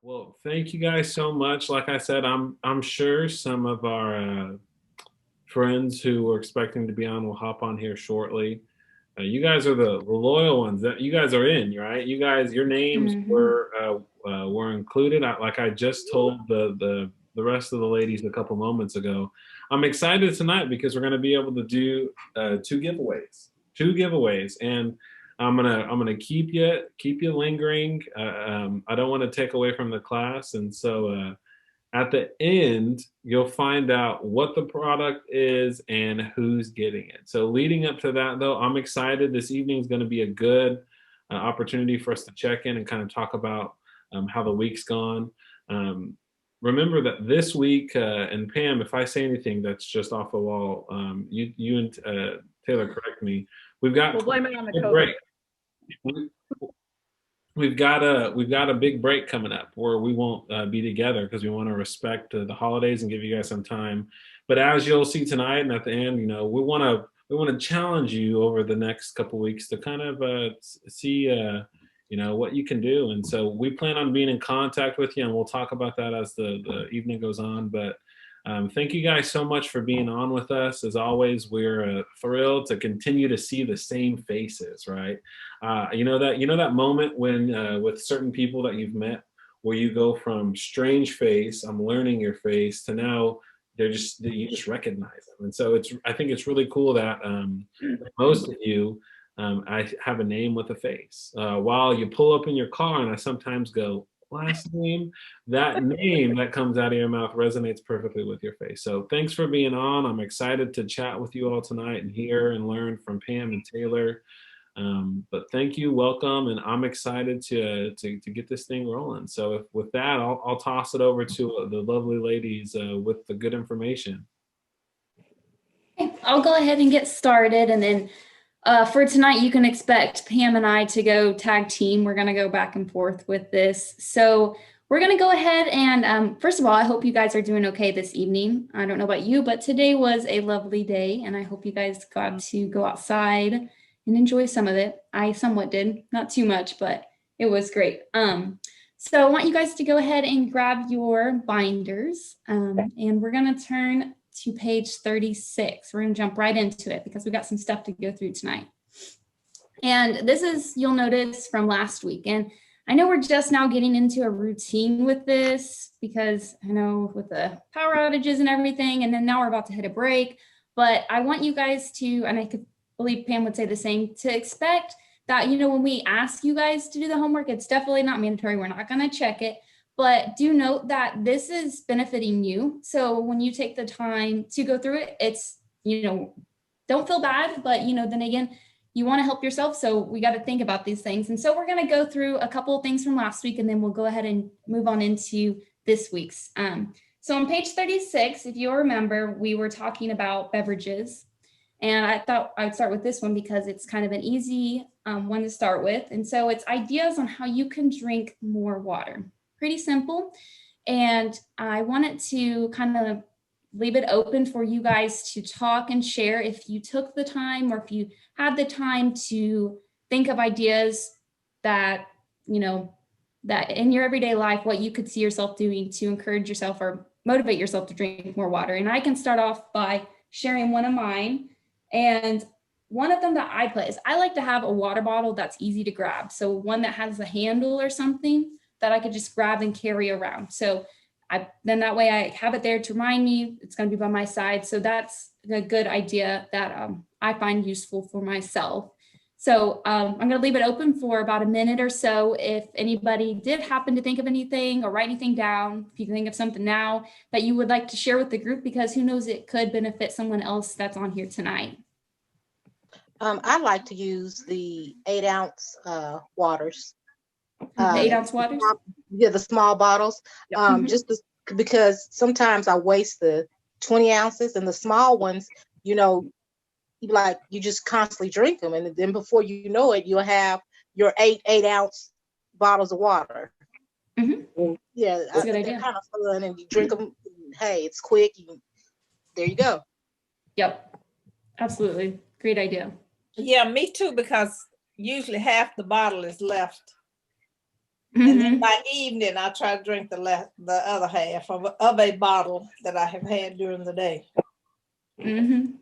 Well, thank you guys so much. Like I said, I'm sure some of our friends who are expecting to be on will hop on here shortly. You guys are the loyal ones. That you guys are in, right? You guys, your names Hmm. were included. Like I just told the rest of the ladies a couple moments ago. I'm excited tonight because we're going to be able to do two giveaways, and I'm gonna keep you lingering. I don't want to take away from the class, and so. At the end, you'll find out what the product is and who's getting it. So, leading up to that, though, I'm excited. This evening is going to be a good opportunity for us to check in and kind of talk about how the week's gone. Um, Remember that this week, and Pam, if I say anything that's just off the wall, you and Taylor correct me. We've got We'll blame it on the a COVID. break. We've got a big break coming up where we won't be together because we want to respect the holidays and give you guys some time. But as you'll see tonight and at the end, we want to challenge you over the next couple weeks to kind of see what you can do. And so we plan on being in contact with you, and we'll talk about that as the evening goes on. But thank you guys so much for being on with us. As always, we're thrilled to continue to see the same faces, right? You know that moment when with certain people that you've met where you go from strange face, I'm learning your face, to now you just recognize them. And so I think it's really cool that most of you I have a name with a face. While you pull up in your car and I sometimes go, last name, that name that comes out of your mouth resonates perfectly with your face. So thanks for being on. I'm excited to chat with you all tonight and hear and learn from Pam and Taylor. But thank you, welcome, and I'm excited to get this thing rolling. So with that, I'll toss it over to the lovely ladies with the good information. I'll go ahead and get started, and then for tonight, you can expect Pam and I to go tag team. We're going to go back and forth with this. So we're going to go ahead and first of all, I hope you guys are doing okay this evening. I don't know about you, but today was a lovely day, and I hope you guys got to go outside and enjoy some of it. I somewhat did, not too much, but it was great. So I want you guys to go ahead and grab your binders, and we're going to turn to page 36. We're going to jump right into it because we got some stuff to go through tonight. And this is, you'll notice, from last week. And I know we're just now getting into a routine with this because I know with the power outages and everything, and then now we're about to hit a break. But I want you guys to, and I could believe Pam would say the same, to expect that, when we ask you guys to do the homework, it's definitely not mandatory. We're not going to check it. But do note that this is benefiting you. So when you take the time to go through it, it's, don't feel bad, but, then again, you want to help yourself. So we got to think about these things. And so we're going to go through a couple of things from last week, and then we'll go ahead and move on into this week's. So on page 36, if you'll remember, we were talking about beverages. And I thought I would start with this one because it's kind of an easy one to start with. And so it's ideas on how you can drink more water. Pretty simple. And I wanted to kind of leave it open for you guys to talk and share if you took the time or if you had the time to think of ideas that, that in your everyday life, what you could see yourself doing to encourage yourself or motivate yourself to drink more water. And I can start off by sharing one of mine. And one of them that I put is I like to have a water bottle that's easy to grab. So one that has a handle or something that I could just grab and carry around. So then that way I have it there to remind me it's going to be by my side. So that's a good idea that I find useful for myself. So I'm going to leave it open for about a minute or so. If anybody did happen to think of anything or write anything down, if you can think of something now that you would like to share with the group, because who knows, it could benefit someone else that's on here tonight. I like to use the 8-ounce waters. The 8-ounce waters? Yeah, the small bottles. Yep. Because sometimes I waste the 20 ounces, and the small ones, you just constantly drink them, and then before you know it, you'll have your 8-ounce bottles of water. Mm-hmm. Yeah, that's a good idea. They're kind of fun, and you drink them. Hey, it's quick. There you go. Yep, absolutely, great idea. Yeah, me too, because usually half the bottle is left And then Mhm. by evening, I try to drink the other half of a bottle that I have had during the day. Mhm.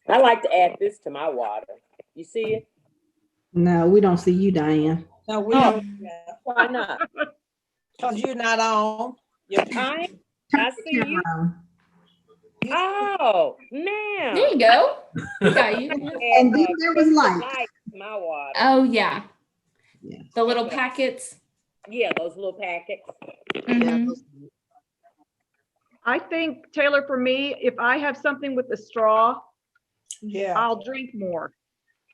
I like to add this to my water. You see it? No, we don't see you, Diane. No, we Oh. don't. Why not? Because you're not on. Your I Turn the see you. camera on. Oh, There now. you go. We got you. And then there was light. Light to my water. Oh yeah. Yeah. The little packets. Yeah, those little packets. Mhm. I think, Taylor, for me, if I have something with a straw, Yeah. I'll drink more.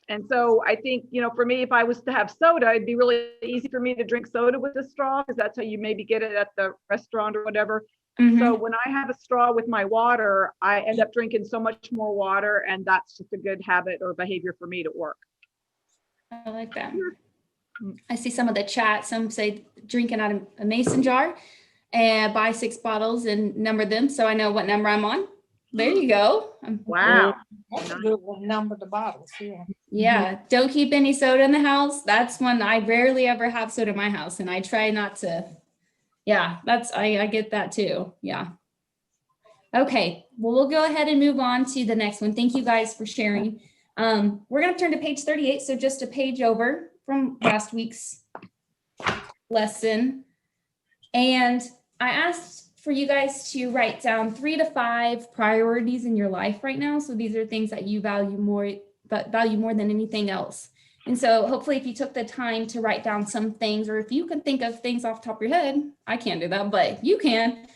And so I think, for me, if I was to have soda, it'd be really easy for me to drink soda with a straw because that's how you maybe get it at the restaurant or whatever. Mhm. So when I have a straw with my water, I end up drinking so much more water, and that's just a good habit or behavior for me to work. I like that. I see some of the chat. Some say drinking out of a mason jar and buy 6 bottles and number them so I know what number I'm on. There you go. Wow. That's a good one. Number the bottles. Yeah. Yeah. Don't keep any soda in the house. That's when I rarely ever have soda in my house, and I try not to. Yeah, I get that too. Yeah. Okay. Well, we'll go ahead and move on to the next one. Thank you guys for sharing. We're going to turn to page 38. So just a page over from last week's lesson. And I asked for you guys to write down 3 to 5 priorities in your life right now. So these are things that you value more than anything else. And so hopefully if you took the time to write down some things, or if you can think of things off the top of your head, I can't do that, but you can,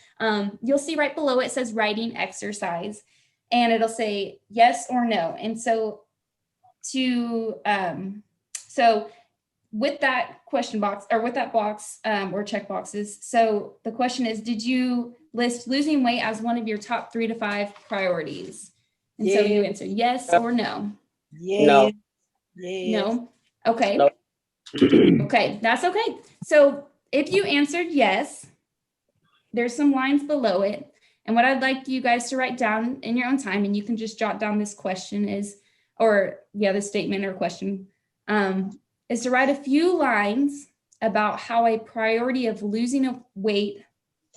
you'll see right below it says writing exercise, and it'll say yes or no. And so with that question box, or with that box, or check boxes. So the question is, did you list losing weight as one of your top 3 to 5 priorities? And so you answer yes or no. Yeah. No. Yeah. No. Okay. No. Okay, that's okay. So if you answered yes, there's some lines below it. And what I'd like you guys to write down in your own time, and you can just jot down this question this statement or question, is to write a few lines about how a priority of losing weight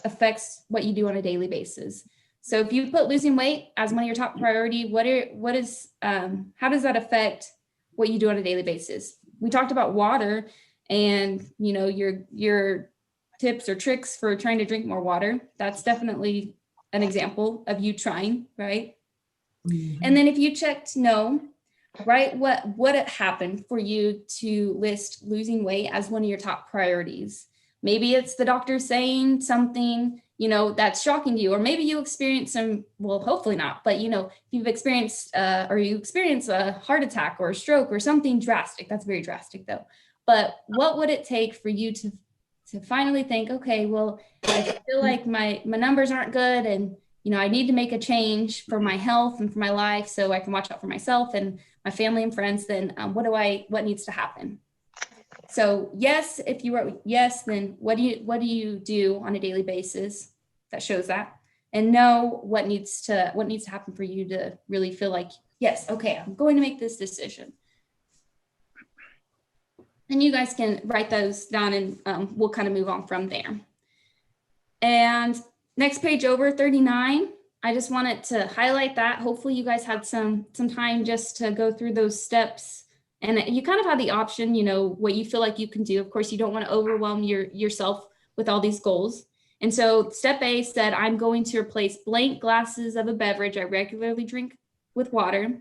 affects what you do on a daily basis. So if you put losing weight as one of your top priority, how does that affect what you do on a daily basis? We talked about water and, your tips or tricks for trying to drink more water. That's definitely an example of you trying, right? Mhm. And then if you checked no, right, what happened for you to list losing weight as one of your top priorities? Maybe it's the doctor saying something, that's shocking to you, or maybe you experience hopefully not, but if you've experienced or you experience a heart attack or a stroke or something drastic. That's very drastic though. But what would it take for you to finally think, okay, well, I feel like my numbers aren't good, and I need to make a change for my health and for my life so I can watch out for myself and my family and friends. Then what needs to happen? So yes, if you wrote yes, then what do you do on a daily basis that shows that? And no, what needs to happen for you to really feel like, yes, okay, I'm going to make this decision. And you guys can write those down, and we'll kind of move on from there. And next page over, 39. I just wanted to highlight that. Hopefully you guys had some time just to go through those steps, and you kind of have the option, what you feel like you can do. Of course, you don't want to overwhelm yourself with all these goals. And so step A said, I'm going to replace blank glasses of a beverage I regularly drink with water.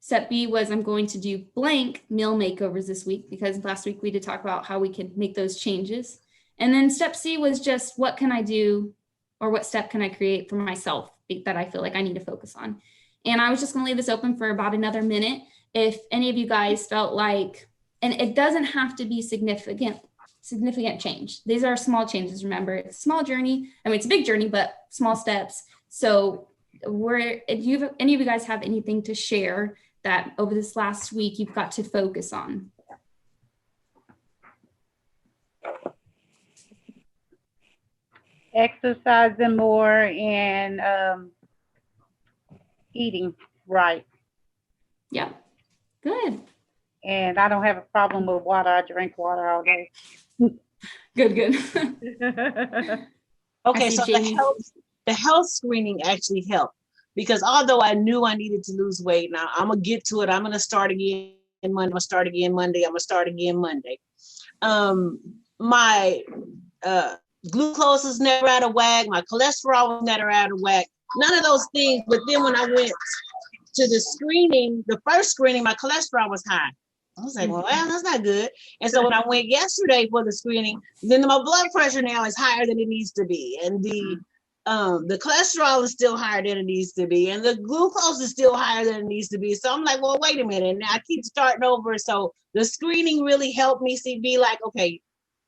Step B was, I'm going to do blank meal makeovers this week, because last week we did talk about how we can make those changes. And then step C was just, what can I do, or what step can I create for myself that I feel like I need to focus on? And I was just going to leave this open for about another minute. If any of you guys felt like, and it doesn't have to be significant change. These are small changes. Remember, it's a small journey. I mean, it's a big journey, but small if any of you guys have anything to share that over this last week you've got to focus on. Exercising more and eating right. Yeah, good. And I don't have a problem with water. I drink water all day. Good, good. Okay, see so Jamie. the health screening actually helped because although I knew I needed to lose weight, now I'm gonna get to it. I'm gonna start again Monday. I'm gonna start again Monday. I'm gonna start again Monday. My glucose is never out of whack. My cholesterol was never out of whack. None of those things. But then when I went to the screening, the first screening, my cholesterol was high. I was like, well, that's not good. And so when I went yesterday for the screening, then my blood pressure now is higher than it needs to be. And the cholesterol is still higher than it needs to be. And the glucose is still higher than it needs to be. So I'm like, well, wait a minute. Now I keep starting over. So the screening really helped me be like, okay,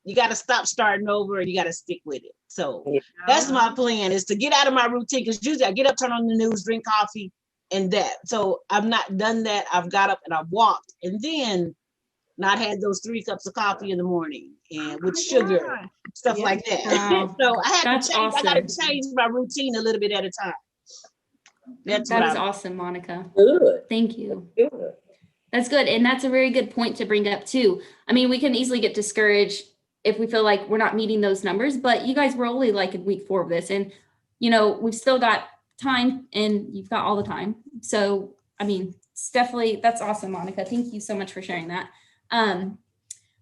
you got to stop starting over and you got to stick with it. So that's my plan, is to get out of my routine. Because usually I get up, turn on the news, drink coffee, and that. So I've not done that. I've got up and I've walked, and then not had those 3 cups of coffee in the morning and with sugar, stuff like that. Wow. So I had That's to change. awesome. I got to change my routine a little bit at a time. That's That what is I'm. awesome, Monica. Good. Thank you. Good. That's good. And that's a very good point to bring up too. I mean, we can easily get discouraged if we feel like we're not meeting those numbers, but you guys were only like in week 4 of this, and we've still got time, and you've got all the time. So, I mean, it's definitely, that's awesome, Monica. Thank you so much for sharing that.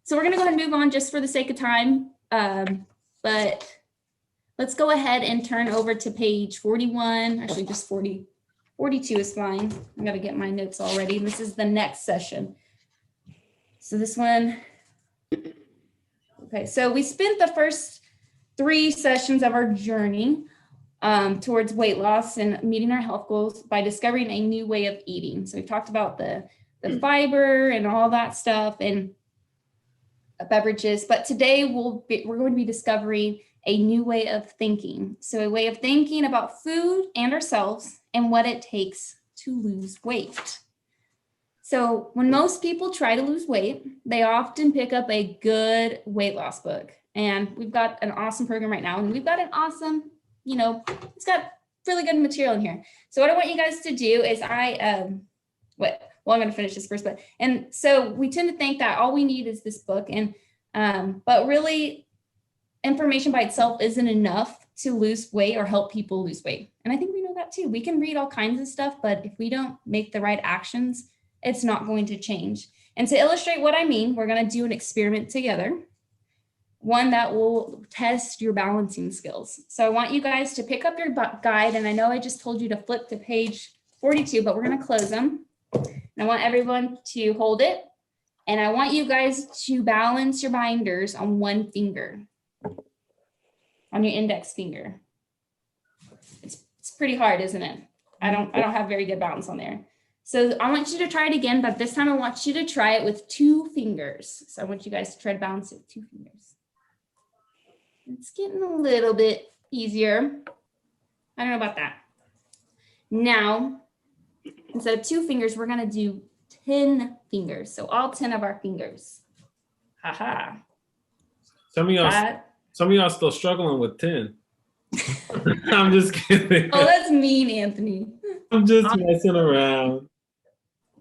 So we're going to go ahead and move on just for the sake of time. But let's go ahead and turn over to page 41, actually just 42 is fine. I got to get my notes all ready. This is the next session. So this one, okay, so we spent the first 3 sessions of our journey towards weight loss and meeting our health goals by discovering a new way of eating. So we've talked about the fiber and all that stuff and beverages, but today we're going to be discovering a new way of thinking. So a way of thinking about food and ourselves and what it takes to lose weight. So when most people try to lose weight, they often pick up a good weight loss book. And we've got an awesome program right now, and we've got an awesome, it's got really good material in here. So what I want you guys to do is I'm going to finish this first, and so we tend to think that all we need is this book, and but really information by itself isn't enough to lose weight or help people lose weight. And I think we know that too. We can read all kinds of stuff, but if we don't make the right actions, it's not going to change. And to illustrate what I mean, we're going to do an experiment together, one that will test your balancing skills. So I want you guys to pick up your guide, and I know I just told you to flip to page 42, but we're going to close them. And I want everyone to hold it, and I want you guys to balance your binders on one finger, on your index finger. It's pretty hard, isn't it? I don't have very good balance on there. So I want you to try it again, but this time I want you to try it with 2 fingers. So I want you guys to try to balance it with 2 fingers. It's getting a little bit easier. I don't know about that. Now, instead of 2 fingers, we're going to do 10 fingers. So all 10 of our fingers. Haha. Some of y'all still struggling with 10. I'm just kidding. Oh, that's mean, Anthony. I'm just messing around.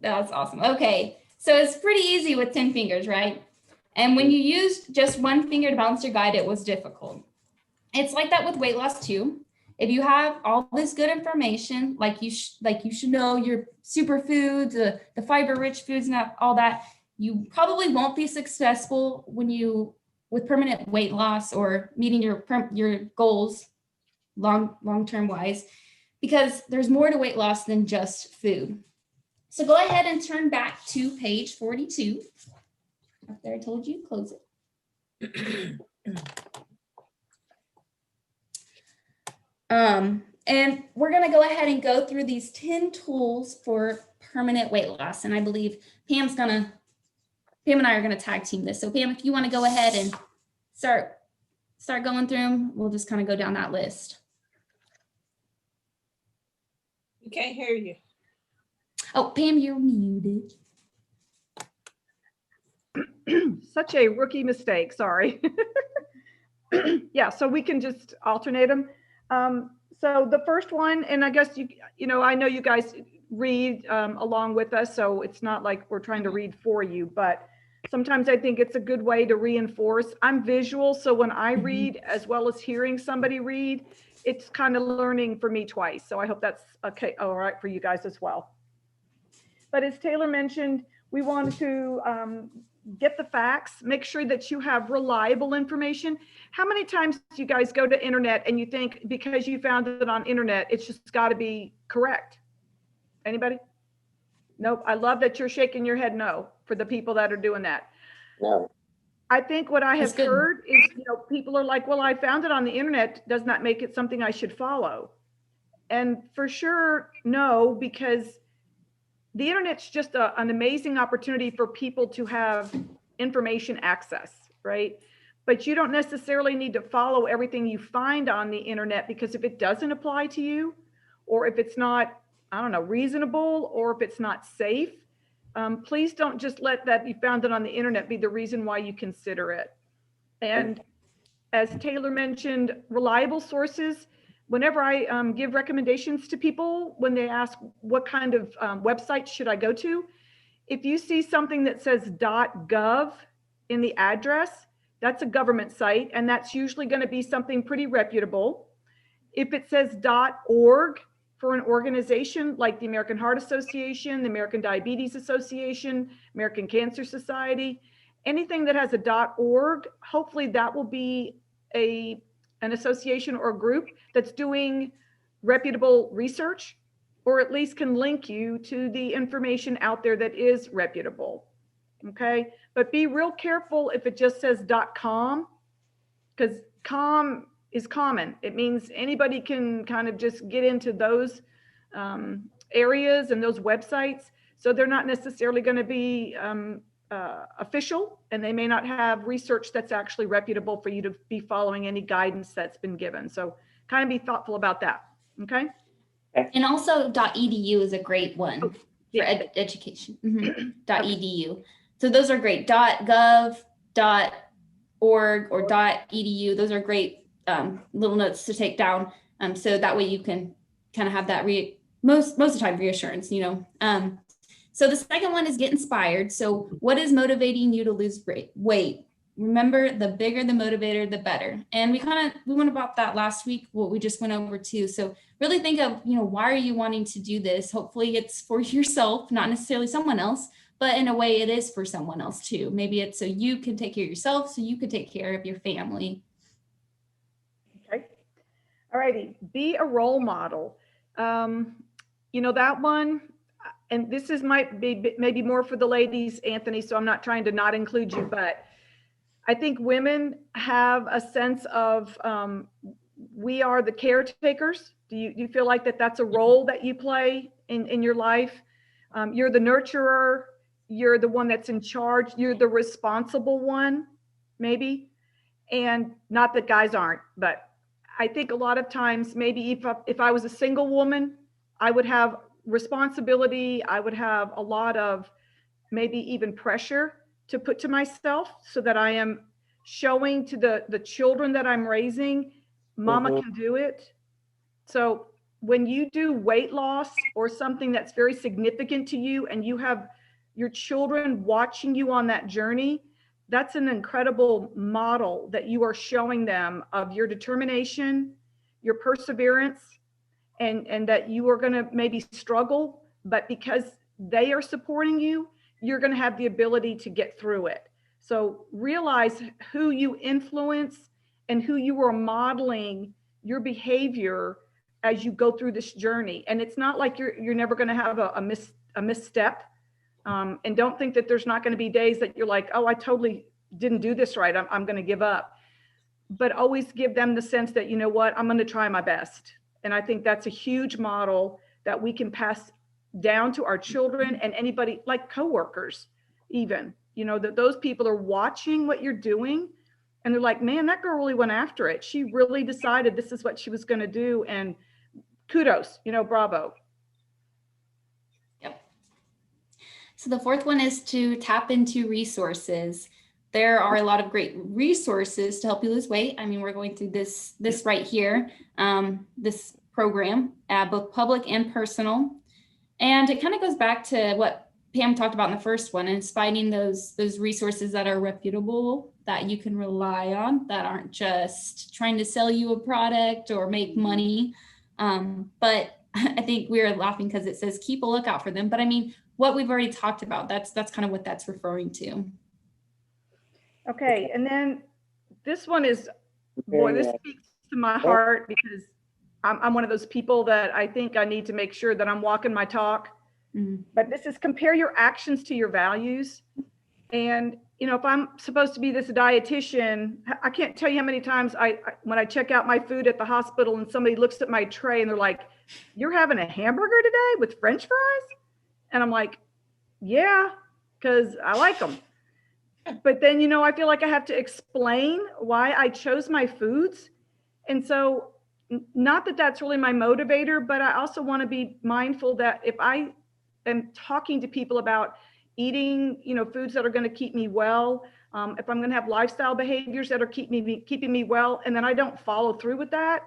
That's awesome. Okay, so it's pretty easy with 10 fingers, right? And when you used just 1 finger to balance your guide, it was difficult. It's like that with weight loss too. If you have all this good information, like you should know your superfoods, the fiber-rich foods, and all that, you probably won't be successful with permanent weight loss or meeting your goals long-term wise, because there's more to weight loss than just food. So go ahead and turn back to page 42. After I told you, close it. And we're going to go ahead and go through these 10 tools for permanent weight loss. And I believe Pam and I are going to tag team this. So Pam, if you want to go ahead and start going through them, we'll just kind of go down that list. We can't hear you. Oh, Pam, you're muted. Such a rookie mistake, sorry. Yeah, so we can just alternate them. So the first one, and I guess I know you guys read along with us, so it's not like we're trying to read for you, but Sometimes I think it's a good way to reinforce. I'm visual, so when I read as well as hearing somebody read, it's kind of learning for me twice. So I hope that's okay, all right for you guys as well. But as Taylor mentioned, we wanted to get the facts, make sure that you have reliable information. How many times do you guys go to internet and you think because you found it on internet, it's just got to be correct? Anybody? Nope. I love that you're shaking your head no for the people that are doing that. No. I think what I have That's good. heard is, people are like, well, I found it on the internet. Does not make it something I should follow. And for sure, no, because the internet's just an amazing opportunity for people to have information access, right? But you don't necessarily need to follow everything you find on the internet, because if it doesn't apply to you, or if it's not, I don't know, reasonable, or if it's not safe, please don't just let that you found it on the internet be the reason why you consider it. And as Taylor mentioned, reliable sources. Whenever I give recommendations to people, when they ask what kind of website should I go to, if you see something that says .gov in the address, that's a government site, and that's usually going to be something pretty reputable. If it says .org for an organization like the American Heart Association, the American Diabetes Association, American Cancer Society, anything that has a .org, hopefully that will be an association or a group that's doing reputable research, or at least can link you to the information out there that is reputable. Okay, but be real careful if it just says .com, because com is common. It means anybody can kind of just get into those areas and those websites. So they're not necessarily going to be official, and they may not have research that's actually reputable for you to be following any guidance that's been given. So kind of be thoughtful about that. Okay. And also .edu is a great one for yeah. education. .edu. So those are great. .gov, .org, or .edu. Those are great little notes to take down. So that way you can kind of have that most of the time reassurance, So the second one is get inspired. So what is motivating you to lose weight? Remember, the bigger the motivator, the better. And we went about that last week, what we just went over too. So really think of, why are you wanting to do this? Hopefully it's for yourself, not necessarily someone else, but in a way it is for someone else too. Maybe it's so you can take care of yourself, so you can take care of your family. Okay. All righty. Be a role model. That one, and this might be maybe more for the ladies, Anthony, so I'm not trying to not include you, but I think women have a sense of we are the caretakers. Do you feel like that's a role that you play in your life? You're the nurturer. You're the one that's in charge. You're the responsible one, maybe. And not that guys aren't, but I think a lot of times, maybe if I was a single woman, I would have responsibility. I would have a lot of maybe even pressure to put to myself, so that I am showing to the children that I'm raising, mama can do it. So when you do weight loss or something that's very significant to you, and you have your children watching you on that journey, that's an incredible model that you are showing them of your determination, your perseverance, and that you are going to maybe struggle, but because they are supporting you, you're going to have the ability to get through it. So realize who you influence and who you are modeling your behavior as you go through this journey. And it's not like you're never going to have a misstep. And don't think that there's not going to be days that you're like, oh, I totally didn't do this right. I'm going to give up. But always give them the sense that, you know what, I'm going to try my best. And I think that's a huge model that we can pass down to our children and anybody, like coworkers, even, that those people are watching what you're doing, and they're like, man, that girl really went after it. She really decided this is what she was going to do. And kudos, bravo. Yep. So the fourth one is to tap into resources. There are a lot of great resources to help you lose weight. I mean, we're going through this right here, this program, both public and personal. And it kind of goes back to what Pam talked about in the first one, is finding those resources that are reputable, that you can rely on, that aren't just trying to sell you a product or make money. But I think we're laughing because it says keep a lookout for them. But I mean, what we've already talked about, that's kind of what that's referring to. Okay, and then this one is, boy, this speaks to my heart because I'm one of those people that I think I need to make sure that I'm walking my talk. But this is compare your actions to your values. And, you know, if I'm supposed to be this dietitian, I can't tell you how many times when I check out my food at the hospital and somebody looks at my tray and they're like, "You're having a hamburger today with French fries?" And I'm like, "Yeah, because I like them." But then, you know, I feel like I have to explain why I chose my foods. And so, not that that's really my motivator, but I also want to be mindful that if I am talking to people about eating, you know, foods that are going to keep me well, if I'm going to have lifestyle behaviors that are keeping me well, and then I don't follow through with that,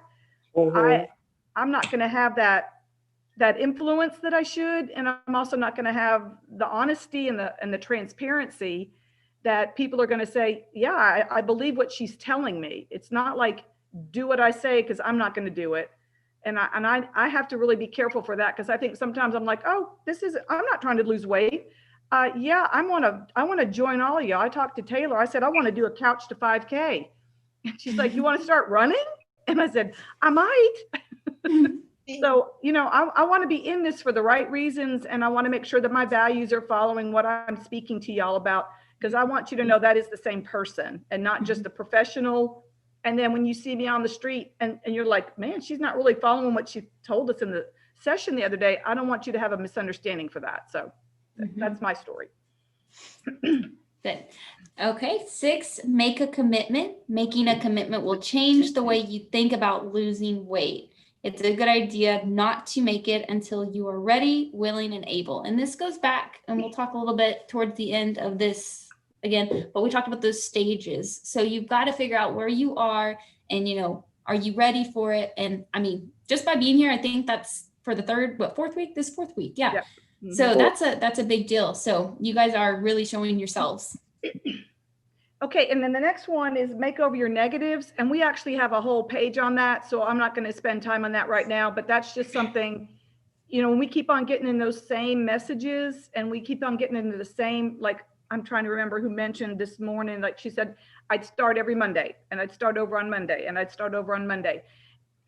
I'm not going to have that influence that I should, and I'm also not going to have the honesty and the transparency that people are going to say, yeah, I believe what she's telling me. It's not like do what I say because I'm not going to do it. And I have to really be careful for that, because I think sometimes I'm like, oh, I'm not trying to lose weight. Yeah, I want to join all of you. I talked to Taylor. I said, I want to do a couch to 5K. And she's like, you want to start running? And I said, I might. So, you know, I want to be in this for the right reasons. And I want to make sure that my values are following what I'm speaking to y'all about, because I want you to know that is the same person and not just a professional. And then when you see me on the street and you're like, man, she's not really following what she told us in the session the other day, I don't want you to have a misunderstanding for that. So that's my story. Good. Okay, 6, make a commitment. Making a commitment will change the way you think about losing weight. It's a good idea not to make it until you are ready, willing, and able. And this goes back, and we'll talk a little bit towards the end of this again, but we talked about those stages. So you've got to figure out where you are and, you know, are you ready for it? And I mean, just by being here, I think that's for the fourth week? This 4th week. Yeah. Yep. Mm-hmm. So that's a big deal. So you guys are really showing yourselves. Okay, and then the next one is make over your negatives. And we actually have a whole page on that. So I'm not going to spend time on that right now, but that's just something, you know, when we keep on getting in those same messages and we keep on getting into the same, like, I'm trying to remember who mentioned this morning, like she said, I'd start every Monday and I'd start over on Monday and I'd start over on Monday.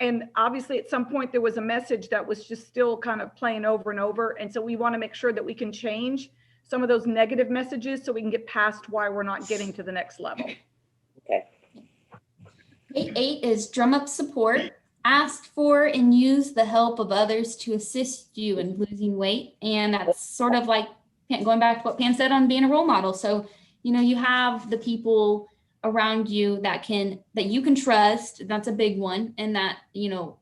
And obviously at some point there was a message that was just still kind of playing over and over. And so we want to make sure that we can change some of those negative messages so we can get past why we're not getting to the next level. Okay. 8 is drum up support. Ask for and use the help of others to assist you in losing weight. And that's sort of like going back to what Pam said on being a role model. So, you know, you have the people around you that you can trust. That's a big one. And that, you know,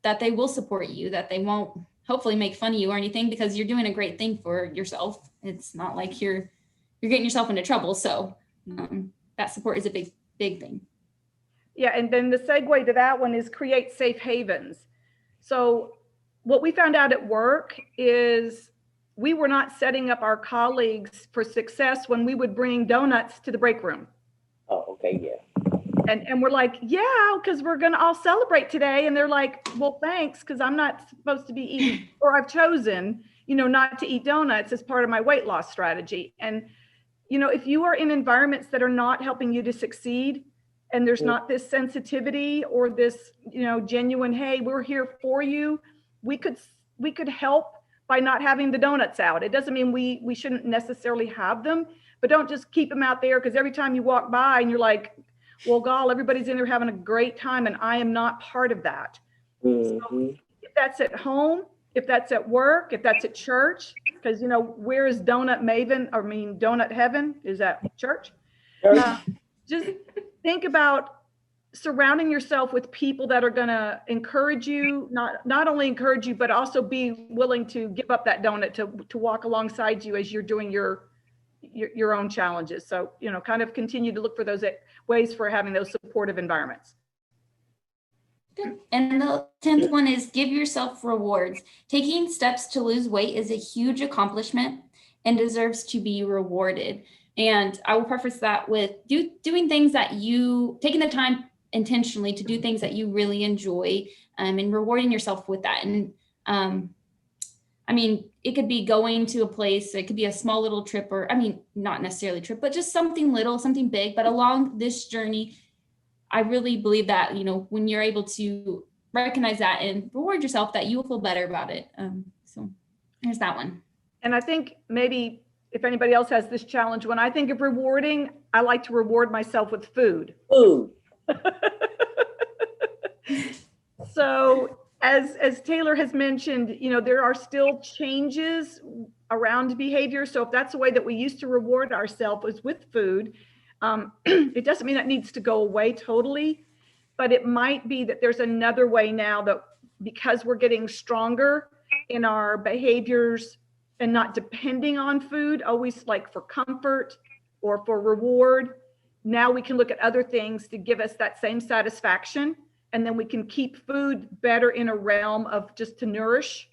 that they will support you, that they won't hopefully make fun of you or anything, because you're doing a great thing for yourself. It's not like you're getting yourself into trouble. So that support is a big thing. Yeah. And then the segue to that one is create safe havens. So what we found out at work is we were not setting up our colleagues for success when we would bring donuts to the break room. Oh, okay, yeah. And we're like, yeah, because we're going to all celebrate today. And they're like, well, thanks, because I'm not supposed to be eating, or I've chosen, you know, not to eat donuts as part of my weight loss strategy. And, you know, if you are in environments that are not helping you to succeed, and there's not this sensitivity or this, you know, genuine, hey, we're here for you, we could help by not having the donuts out. It doesn't mean we shouldn't necessarily have them, but don't just keep them out there, because every time you walk by and you're like, well, gall, everybody's in there having a great time and I am not part of that. So if that's at home, if that's at work, if that's at church, because, you know, where is donut heaven? Is that church? Just think about surrounding yourself with people that are going to encourage you, not only encourage you, but also be willing to give up that donut to walk alongside you as you're doing your own challenges. So, you know, kind of continue to look for those ways for having those supportive environments. Good. And the 10th one is give yourself rewards. Taking steps to lose weight is a huge accomplishment. and deserves to be rewarded. And I will preface that with doing things that taking the time intentionally to do things that you really enjoy, and rewarding yourself with that. And I mean, it could be going to a place, it could be a small little trip, or I mean, not necessarily trip, but just something little, something big. But along this journey, I really believe that, when you're able to recognize that and reward yourself, that you will feel better about it. So there's that one. And I think maybe if anybody else has this challenge, when I think of rewarding, I like to reward myself with food. Food. So as Taylor has mentioned, there are still changes around behavior. So if that's the way that we used to reward ourselves was with food, it doesn't mean that needs to go away totally, but it might be that there's another way now that because we're getting stronger in our behaviors and not depending on food, always like for comfort or for reward, now we can look at other things to give us that same satisfaction. And then we can keep food better in a realm of just to nourish,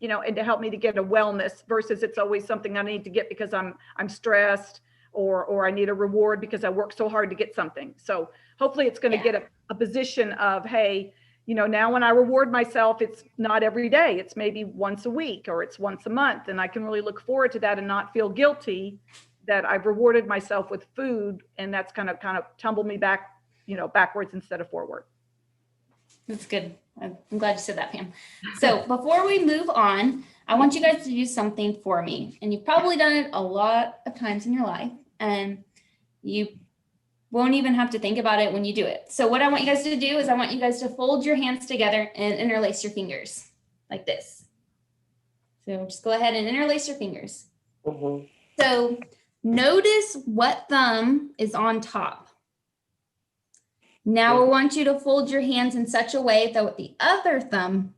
and to help me to get a wellness versus it's always something I need to get because I'm stressed or I need a reward because I worked so hard to get something. So hopefully it's going to get a position of, hey, now when I reward myself, it's not every day, it's maybe once a week or it's once a month. And I can really look forward to that and not feel guilty that I've rewarded myself with food. And that's kind of tumbled me back, backwards instead of forward. That's good. I'm glad you said that, Pam. So before we move on, I want you guys to do something for me. And you've probably done it a lot of times in your life, and you won't even have to think about it when you do it. So what I want you guys to do is I want you guys to fold your hands together and interlace your fingers like this. So just go ahead and interlace your fingers. Mm-hmm. So notice what thumb is on top. Now I want you to fold your hands in such a way that the other thumb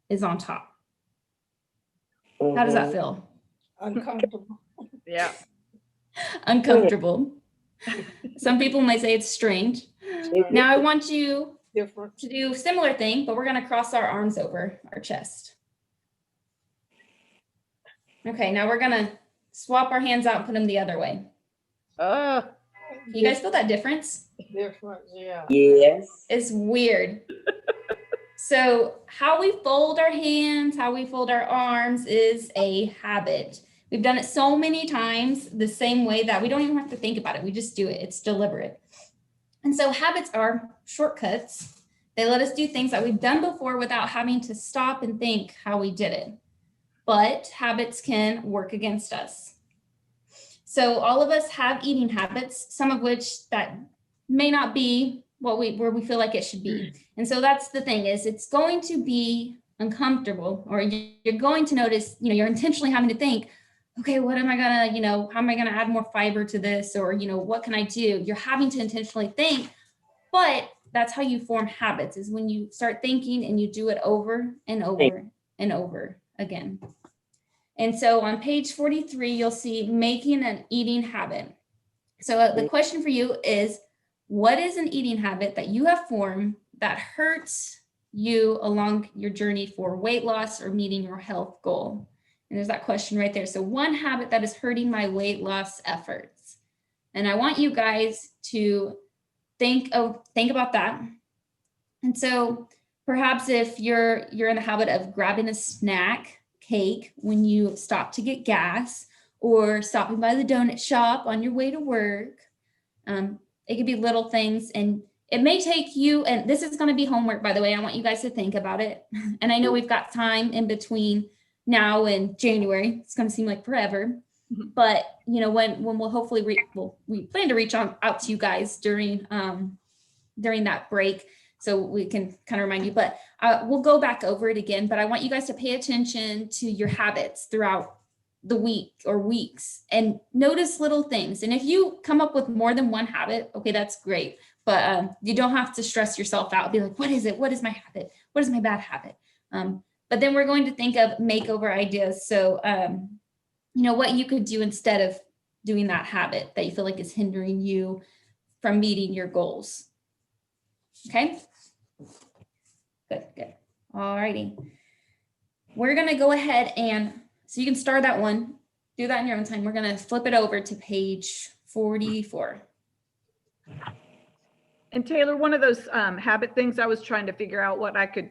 is on top. How does that feel? Uncomfortable. Yeah. Uncomfortable. Some people might say it's strange. Now I want you Different. to do a similar thing, but we're going to cross our arms over our chest. Okay, now we're going to swap our hands out and put them the other way. You guys feel that difference? Different, yeah. Yes. It's weird. So how we fold our hands, how we fold our arms is a habit. We've done it so many times the same way that we don't even have to think about it. We just do it. It's deliberate. And so habits are shortcuts. They let us do things that we've done before without having to stop and think how we did it. But habits can work against us. So all of us have eating habits, some of which that may not be where we feel like it should be. And so that's the thing, is it's going to be uncomfortable, or you're going to notice, you're intentionally having to think, okay, what am I gonna, how am I gonna add more fiber to this? Or, what can I do? You're having to intentionally think, but that's how you form habits, is when you start thinking and you do it over and over and over again. And so on page 43, you'll see making an eating habit. So the question for you is, what is an eating habit that you have formed that hurts you along your journey for weight loss or meeting your health goal? And there's that question right there. So one habit that is hurting my weight loss efforts. And I want you guys to think about that. And so perhaps if you're in the habit of grabbing a snack, cake, when you stop to get gas, or stopping by the donut shop on your way to work, it could be little things, and it may take you, and this is going to be homework, by the way. I want you guys to think about it. And I know we've got time in between now and January. It's going to seem like forever. But, when we'll hopefully, we plan to reach out to you guys during that break, so we can kind of remind you, but we'll go back over it again. But I want you guys to pay attention to your habits throughout the week or weeks and notice little things. And if you come up with more than one habit, okay, that's great. But you don't have to stress yourself out. Be like, what is it? What is my habit? What is my bad habit? But then we're going to think of makeover ideas. So, what you could do instead of doing that habit that you feel like is hindering you from meeting your goals. Okay. Good. All righty. We're going to go ahead and, so you can start that one. do that in your own time. We're going to flip it over to page 44. And Taylor, one of those habit things, I was trying to figure out what I could,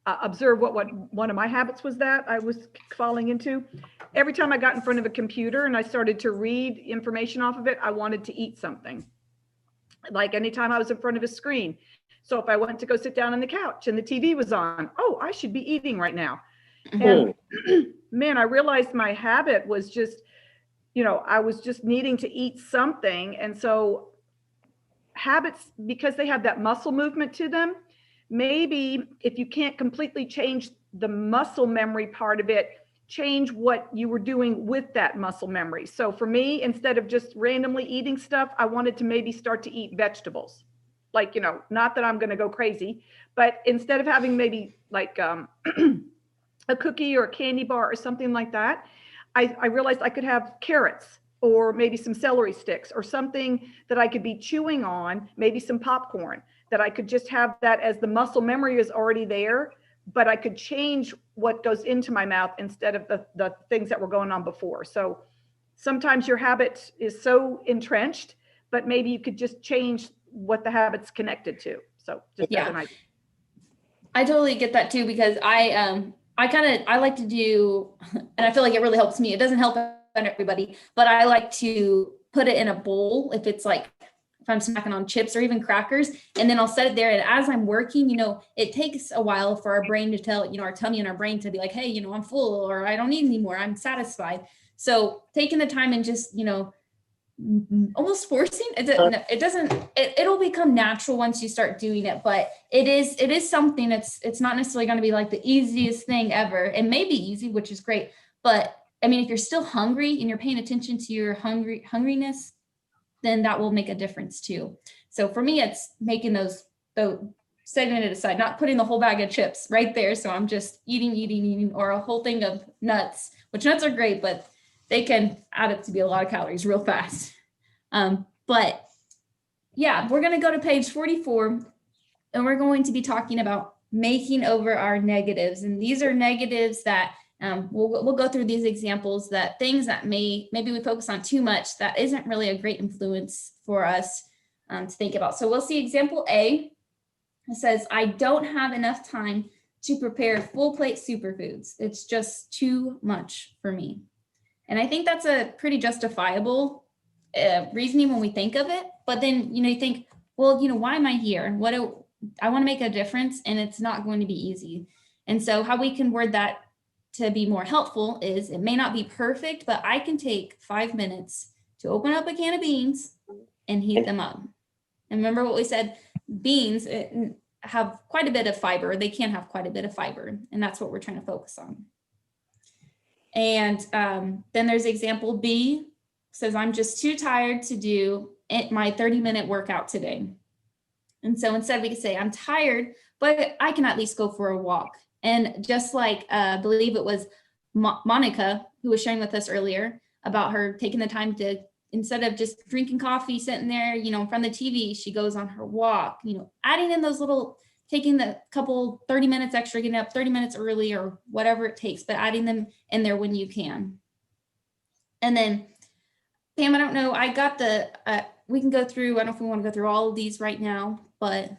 observe what one of my habits was that I was falling into. Every time I got in front of a computer and I started to read information off of it, I wanted to eat something. Like anytime I was in front of a screen. So if I went to go sit down on the couch and the TV was on, oh, I should be eating right now. And man, I realized my habit was just, I was just needing to eat something. And so habits, because they have that muscle movement to them, maybe if you can't completely change the muscle memory part of it, change what you were doing with that muscle memory. So for me, instead of just randomly eating stuff, I wanted to maybe start to eat vegetables. Like, not that I'm going to go crazy, but instead of having maybe like a cookie or a candy bar or something like that, I realized I could have carrots or maybe some celery sticks or something that I could be chewing on, maybe some popcorn, that I could just have that as the muscle memory is already there, but I could change what goes into my mouth instead of the things that were going on before. So sometimes your habit is so entrenched, but maybe you could just change what the habit's connected to. So just as an idea. I totally get that too, because I like to do, and I feel like it really helps me. It doesn't help everybody, but I like to put it in a bowl if it's like, if I'm snacking on chips or even crackers, and then I'll set it there. And as I'm working, it takes a while for our brain to tell, our tummy and our brain to be like, hey, I'm full, or I don't need anymore. I'm satisfied. So taking the time and just, almost forcing it'll become natural once you start doing it, but it is something it's not necessarily going to be like the easiest thing ever. It may be easy, which is great, but I mean, if you're still hungry and you're paying attention to your hungriness, then that will make a difference too. So for me, it's making those setting it aside, not putting the whole bag of chips right there. So I'm just eating, or a whole thing of nuts, which nuts are great, but they can add up to be a lot of calories real fast. But yeah, we're going to go to page 44, and we're going to be talking about making over our negatives. And these are negatives that we'll go through these examples, that things that maybe we focus on too much that isn't really a great influence for us to think about. So we'll see example A. It says, I don't have enough time to prepare full plate superfoods. It's just too much for me. And I think that's a pretty justifiable reasoning when we think of it. But then, you think, well, why am I here? I want to make a difference, and it's not going to be easy. And so how we can word that to be more helpful is, it may not be perfect, but I can take 5 minutes to open up a can of beans and heat them up. And remember what we said, beans have quite a bit of fiber. They can have quite a bit of fiber, and that's what we're trying to focus on. And then there's example B, says, I'm just too tired to do my 30-minute workout today. And so instead we could say, I'm tired, but I can at least go for a walk. And just like, I believe it was Monica who was sharing with us earlier about her taking the time to, instead of just drinking coffee, sitting there, in front of the TV, she goes on her walk, adding in those little, taking the couple 30 minutes extra, getting up 30 minutes early or whatever it takes, but adding them in there when you can. And then Pam, I don't know, I got we can go through, I don't know if we want to go through all of these right now, but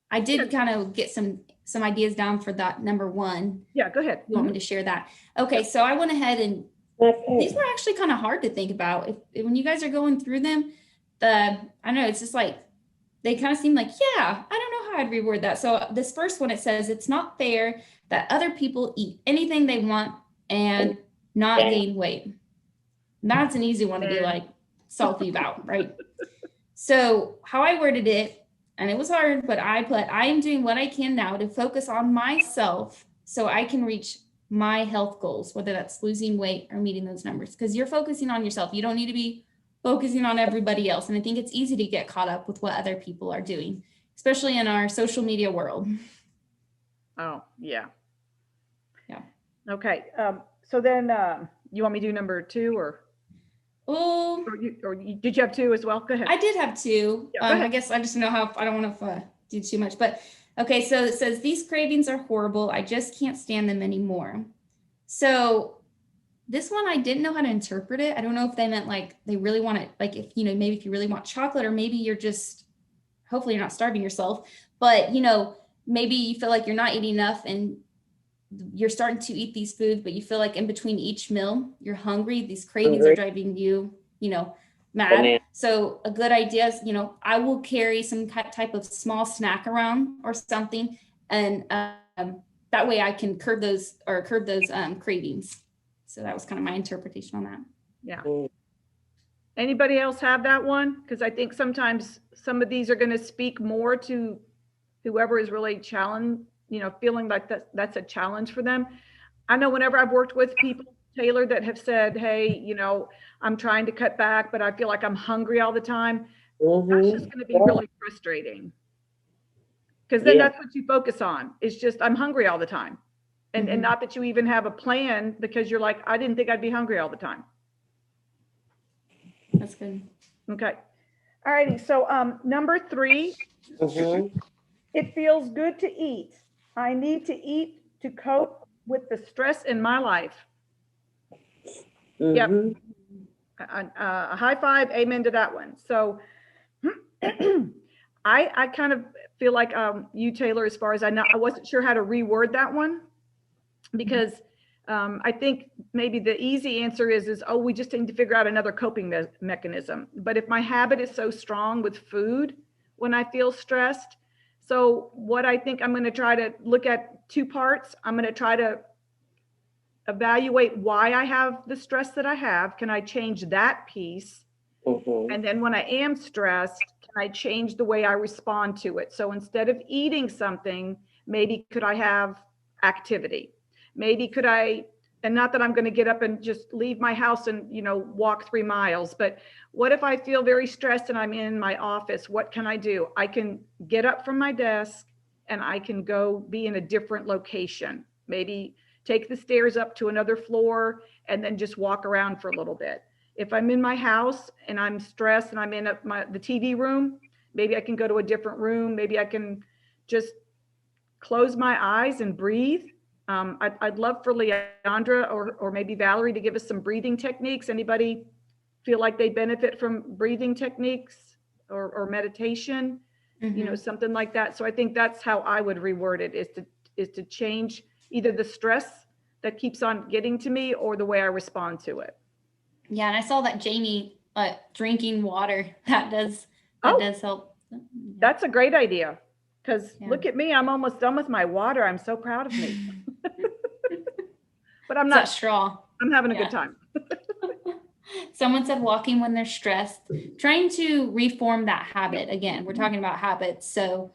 I did kind of get some ideas down for that number one. Yeah, go ahead. You want me to share that? Okay, so I went ahead and these were actually kind of hard to think about. When you guys are going through them, I don't know, it's just like, they kind of seem like, yeah, I don't know how I'd reword that. So this first one, it says, it's not fair that other people eat anything they want and not gain weight. That's an easy one to be like salty about, right? So how I worded it, and it was hard, but I am doing what I can now to focus on myself so I can reach my health goals, whether that's losing weight or meeting those numbers, because you're focusing on yourself. You don't need to be focusing on everybody else. And I think it's easy to get caught up with what other people are doing, especially in our social media world. Oh, yeah. Yeah. Okay. So then you want me to do number two or? Oh, did you have two as well? Go ahead. I did have two. Yeah, I guess I just know how, I don't want to do too much, but okay. So it says, these cravings are horrible. I just can't stand them anymore. So this one, I didn't know how to interpret it. I don't know if they meant like they really want it, like if, maybe if you really want chocolate, or maybe you're just, hopefully you're not starving yourself, but maybe you feel like you're not eating enough and you're starting to eat these foods, but you feel like in between each meal, you're hungry. These cravings are driving you, mad. Banana. So a good idea is, I will carry some type of small snack around or something. And that way I can curb those cravings. So that was kind of my interpretation on that. Yeah. Mm. Anybody else have that one? Because I think sometimes some of these are going to speak more to whoever is really challenged, feeling like that's a challenge for them. I know whenever I've worked with people, Taylor, that have said, hey, I'm trying to cut back, but I feel like I'm hungry all the time. That's just going to be really frustrating. Because then that's what you focus on. It's just, I'm hungry all the time. And not that you even have a plan, because you're like, I didn't think I'd be hungry all the time. That's good. Okay. All righty. So number 3, it feels good to eat. I need to eat to cope with the stress in my life. Yep. A high five, amen to that one. So I kind of feel like you, Taylor, as far as I know, I wasn't sure how to reword that one, because I think maybe the easy answer is, oh, we just need to figure out another coping mechanism. But if my habit is so strong with food when I feel stressed, so what I think I'm going to try to look at 2 parts. I'm going to try to evaluate why I have the stress that I have. Can I change that piece? And then when I am stressed, can I change the way I respond to it? So instead of eating something, maybe could I have activity? Maybe could I, and not that I'm going to get up and just leave my house and, walk 3 miles, but what if I feel very stressed and I'm in my office? What can I do? I can get up from my desk and I can go be in a different location. Maybe take the stairs up to another floor and then just walk around for a little bit. If I'm in my house and I'm stressed and I'm in the TV room, maybe I can go to a different room. Maybe I can just close my eyes and breathe. I'd love for Leandra or maybe Valerie to give us some breathing techniques. Anybody feel like they benefit from breathing techniques or meditation, something like that. So I think that's how I would reword it, is to change either the stress that keeps on getting to me or the way I respond to it. Yeah, and I saw that Jamie drinking water. That does help. That's a great idea, because look at me, I'm almost done with my water. I'm so proud of me. But I'm It's not that straw. I'm having a good time. Someone said walking when they're stressed, trying to reform that habit. Again, we're talking about habits. So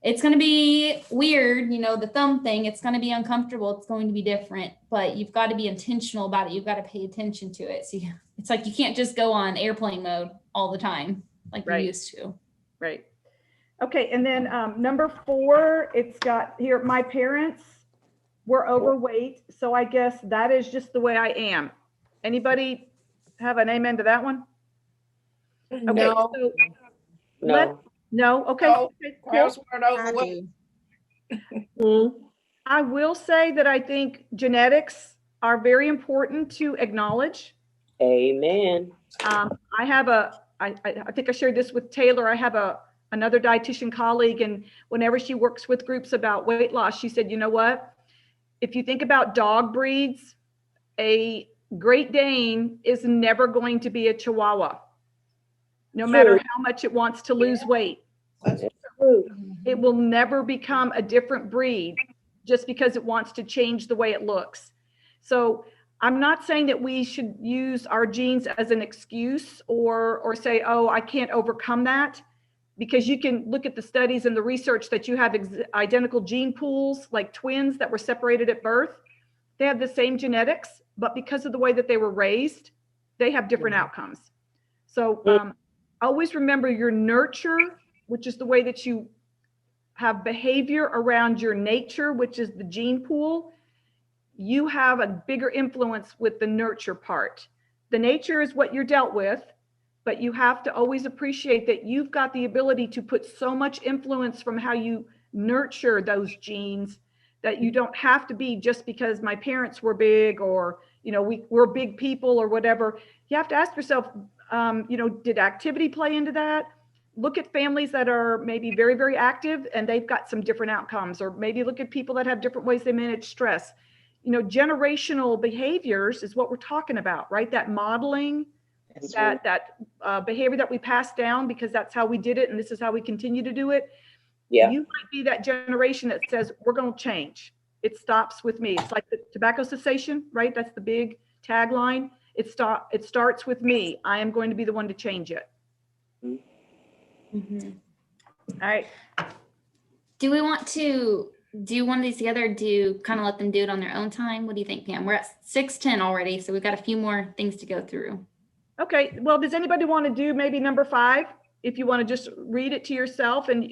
it's going to be weird, the thumb thing, it's going to be uncomfortable. It's going to be different, but you've got to be intentional about it. You've got to pay attention to it. So it's like, you can't just go on airplane mode all the time like you used to. Right. Okay. And then number 4, it's got here, my parents were overweight. So I guess that is just the way I am. Anybody have an amen to that one? Okay. No. So no. Okay. No. Okay, cool. I do. I will say that I think genetics are very important to acknowledge. Amen. I think I shared this with Taylor. I have another dietitian colleague, and whenever she works with groups about weight loss, she said, you know what? If you think about dog breeds, a Great Dane is never going to be a Chihuahua, no matter how much it wants to lose weight. It will never become a different breed just because it wants to change the way it looks. So I'm not saying that we should use our genes as an excuse or say, oh, I can't overcome that, because you can look at the studies and the research that you have identical gene pools, like twins that were separated at birth. They have the same genetics, but because of the way that they were raised, they have different outcomes. So always remember your nurture, which is the way that you have behavior around your nature, which is the gene pool. You have a bigger influence with the nurture part. The nature is what you're dealt with, but you have to always appreciate that you've got the ability to put so much influence from how you nurture those genes that you don't have to be just because my parents were big, or, you know, we're big people or whatever. You have to ask yourself, you know, did activity play into that? Look at families that are maybe very, very active and they've got some different outcomes, or maybe look at people that have different ways they manage stress. You know, generational behaviors is what we're talking about, right? That modeling, that behavior that we pass down because that's how we did it and this is how we continue to do it. Yeah. You might be that generation that says, we're going to change. It stops with me. It's like the tobacco cessation, right? That's the big tagline. It starts with me. I am going to be the one to change it. Mm-hmm. All right. Do we want to do one of these together? Or do kind of let them do it on their own time? What do you think, Pam? We're at 6:10 already, so we've got a few more things to go through. Okay. Well, does anybody want to do maybe number 5? If you want to just read it to yourself, and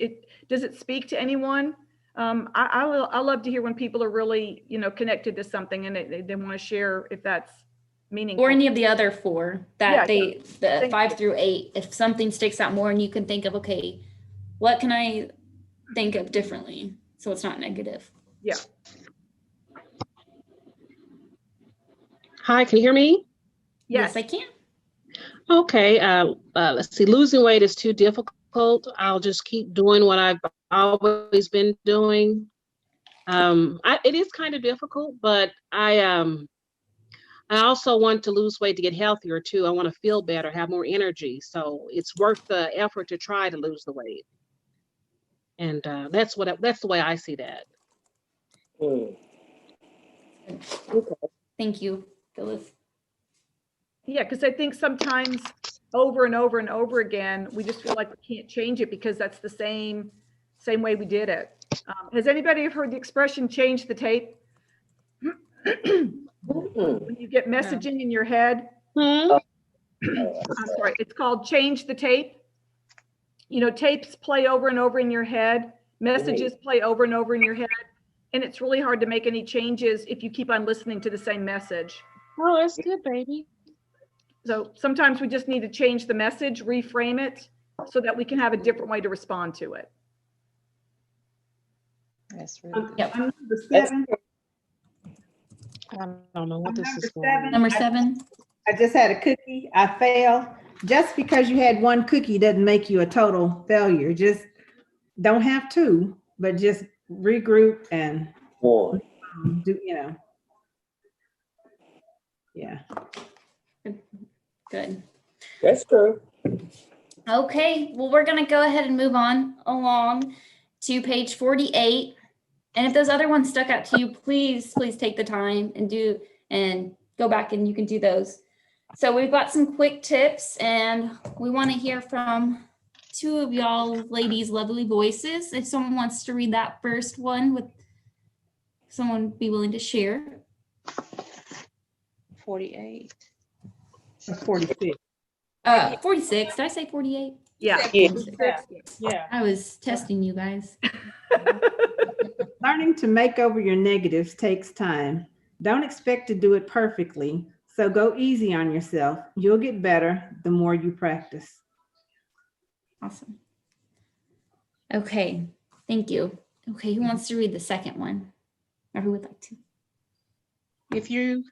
does it speak to anyone? I love to hear when people are really, you know, connected to something and they want to share if that's meaningful. Or any of the other 4 that Yeah, the 5 through 8. If something sticks out more and you can think of, okay, what can I think of differently so it's not negative? Yeah. Hi, can you hear me? Yes, I can. Okay, let's see, losing weight is too difficult. I'll just keep doing what I've always been doing. It is kind of difficult, but I also want to lose weight to get healthier too. I want to feel better, have more energy. So it's worth the effort to try to lose the weight. And that's the way I see that. Okay. Thank you, Phyllis. Yeah, because I think sometimes over and over and over again, we just feel like we can't change it because that's the same way we did it. Has anybody heard the expression change the tape? When you get messaging in your head, I'm sorry, it's called change the tape. You know, tapes play over and over in your head, messages play over and over in your head, and it's really hard to make any changes if you keep on listening to the same message. Oh, that's good, baby. So sometimes we just need to change the message, reframe it so that we can have a different way to respond to it. That's really good. Yep. I'm number 7. I don't know what this is. Number 7. I just had a cookie. I failed. Just because you had one cookie doesn't make you a total failure. Just don't have 2, but just regroup and do, you know. Yeah. Good. That's true. Okay, well, we're going to go ahead and move on along to page 48. And if those other ones stuck out to you, please take the time and go back and you can do those. So we've got some quick tips and we want to hear from 2 of y'all ladies' lovely voices. If someone wants to read that first one, would someone be willing to share? 48. 46. 46. Did I say 48? Yeah. Yeah. I was testing you guys. Learning to make over your negatives takes time. Don't expect to do it perfectly, so go easy on yourself. You'll get better the more you practice. Awesome. Okay, thank you. Okay, who wants to read the second one? Or who would like to? If you're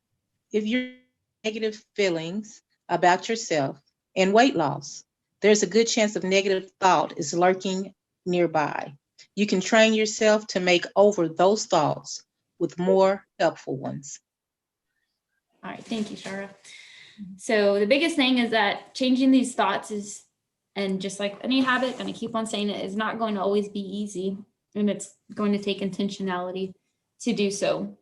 negative feelings about yourself and weight loss, there's a good chance of negative thought is lurking nearby. You can train yourself to make over those thoughts with more helpful ones. All right, thank you, Shara. So the biggest thing is that changing these thoughts is, and just like any habit, going to keep on saying it, is not going to always be easy. And it's going to take intentionality to do so.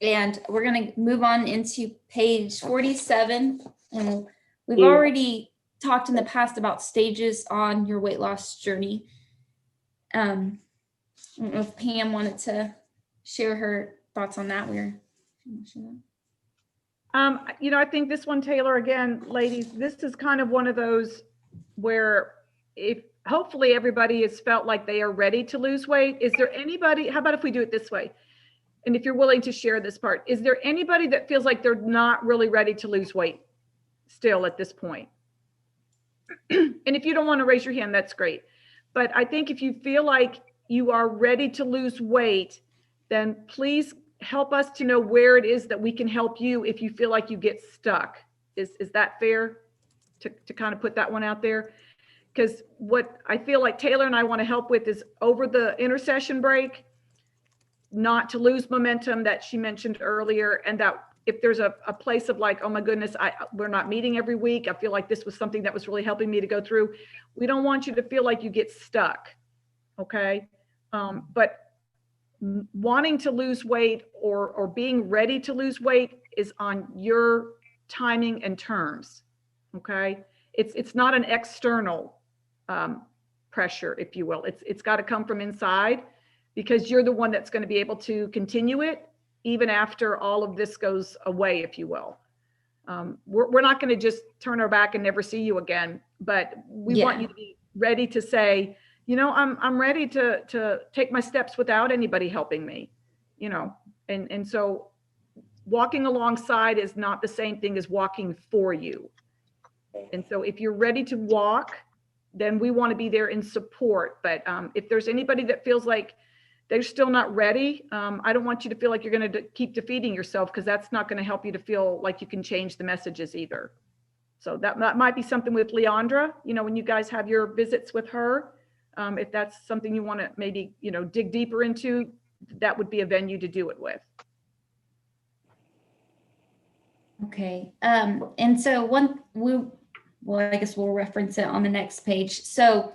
And we're going to move on into page 47. And we've already talked in the past about stages on your weight loss journey. I don't know if Pam wanted to share her thoughts on that. You know, I think this one, Taylor, again, ladies, this is kind of one of those where if hopefully everybody has felt like they are ready to lose weight. Is there anybody, how about if we do it this way? And if you're willing to share this part, is there anybody that feels like they're not really ready to lose weight still at this point? And if you don't want to raise your hand, that's great. But I think if you feel like you are ready to lose weight, then please help us to know where it is that we can help you if you feel like you get stuck. Is that fair to kind of put that one out there? Because what I feel like Taylor and I want to help with is over the intercession break, not to lose momentum that she mentioned earlier, and that if there's a place of like, oh my goodness, we're not meeting every week, I feel like this was something that was really helping me to go through. We don't want you to feel like you get stuck, okay? But wanting to lose weight or being ready to lose weight is on your timing and terms, okay? It's not an external pressure, if you will. It's got to come from inside, because you're the one that's going to be able to continue it even after all of this goes away, if you will. We're not going to just turn our back and never see you again, but we want you to be ready to say, you know, I'm ready to take my steps without anybody helping me, you know, and so walking alongside is not the same thing as walking for you. And so if you're ready to walk, then we want to be there in support. But if there's anybody that feels like they're still not ready, I don't want you to feel like you're going to keep defeating yourself, because that's not going to help you to feel like you can change the messages either. So that might be something with Leandra, you know, when you guys have your visits with her, if that's something you want to maybe, you know, dig deeper into, that would be a venue to do it with. Okay. And so I guess we'll reference it on the next page. So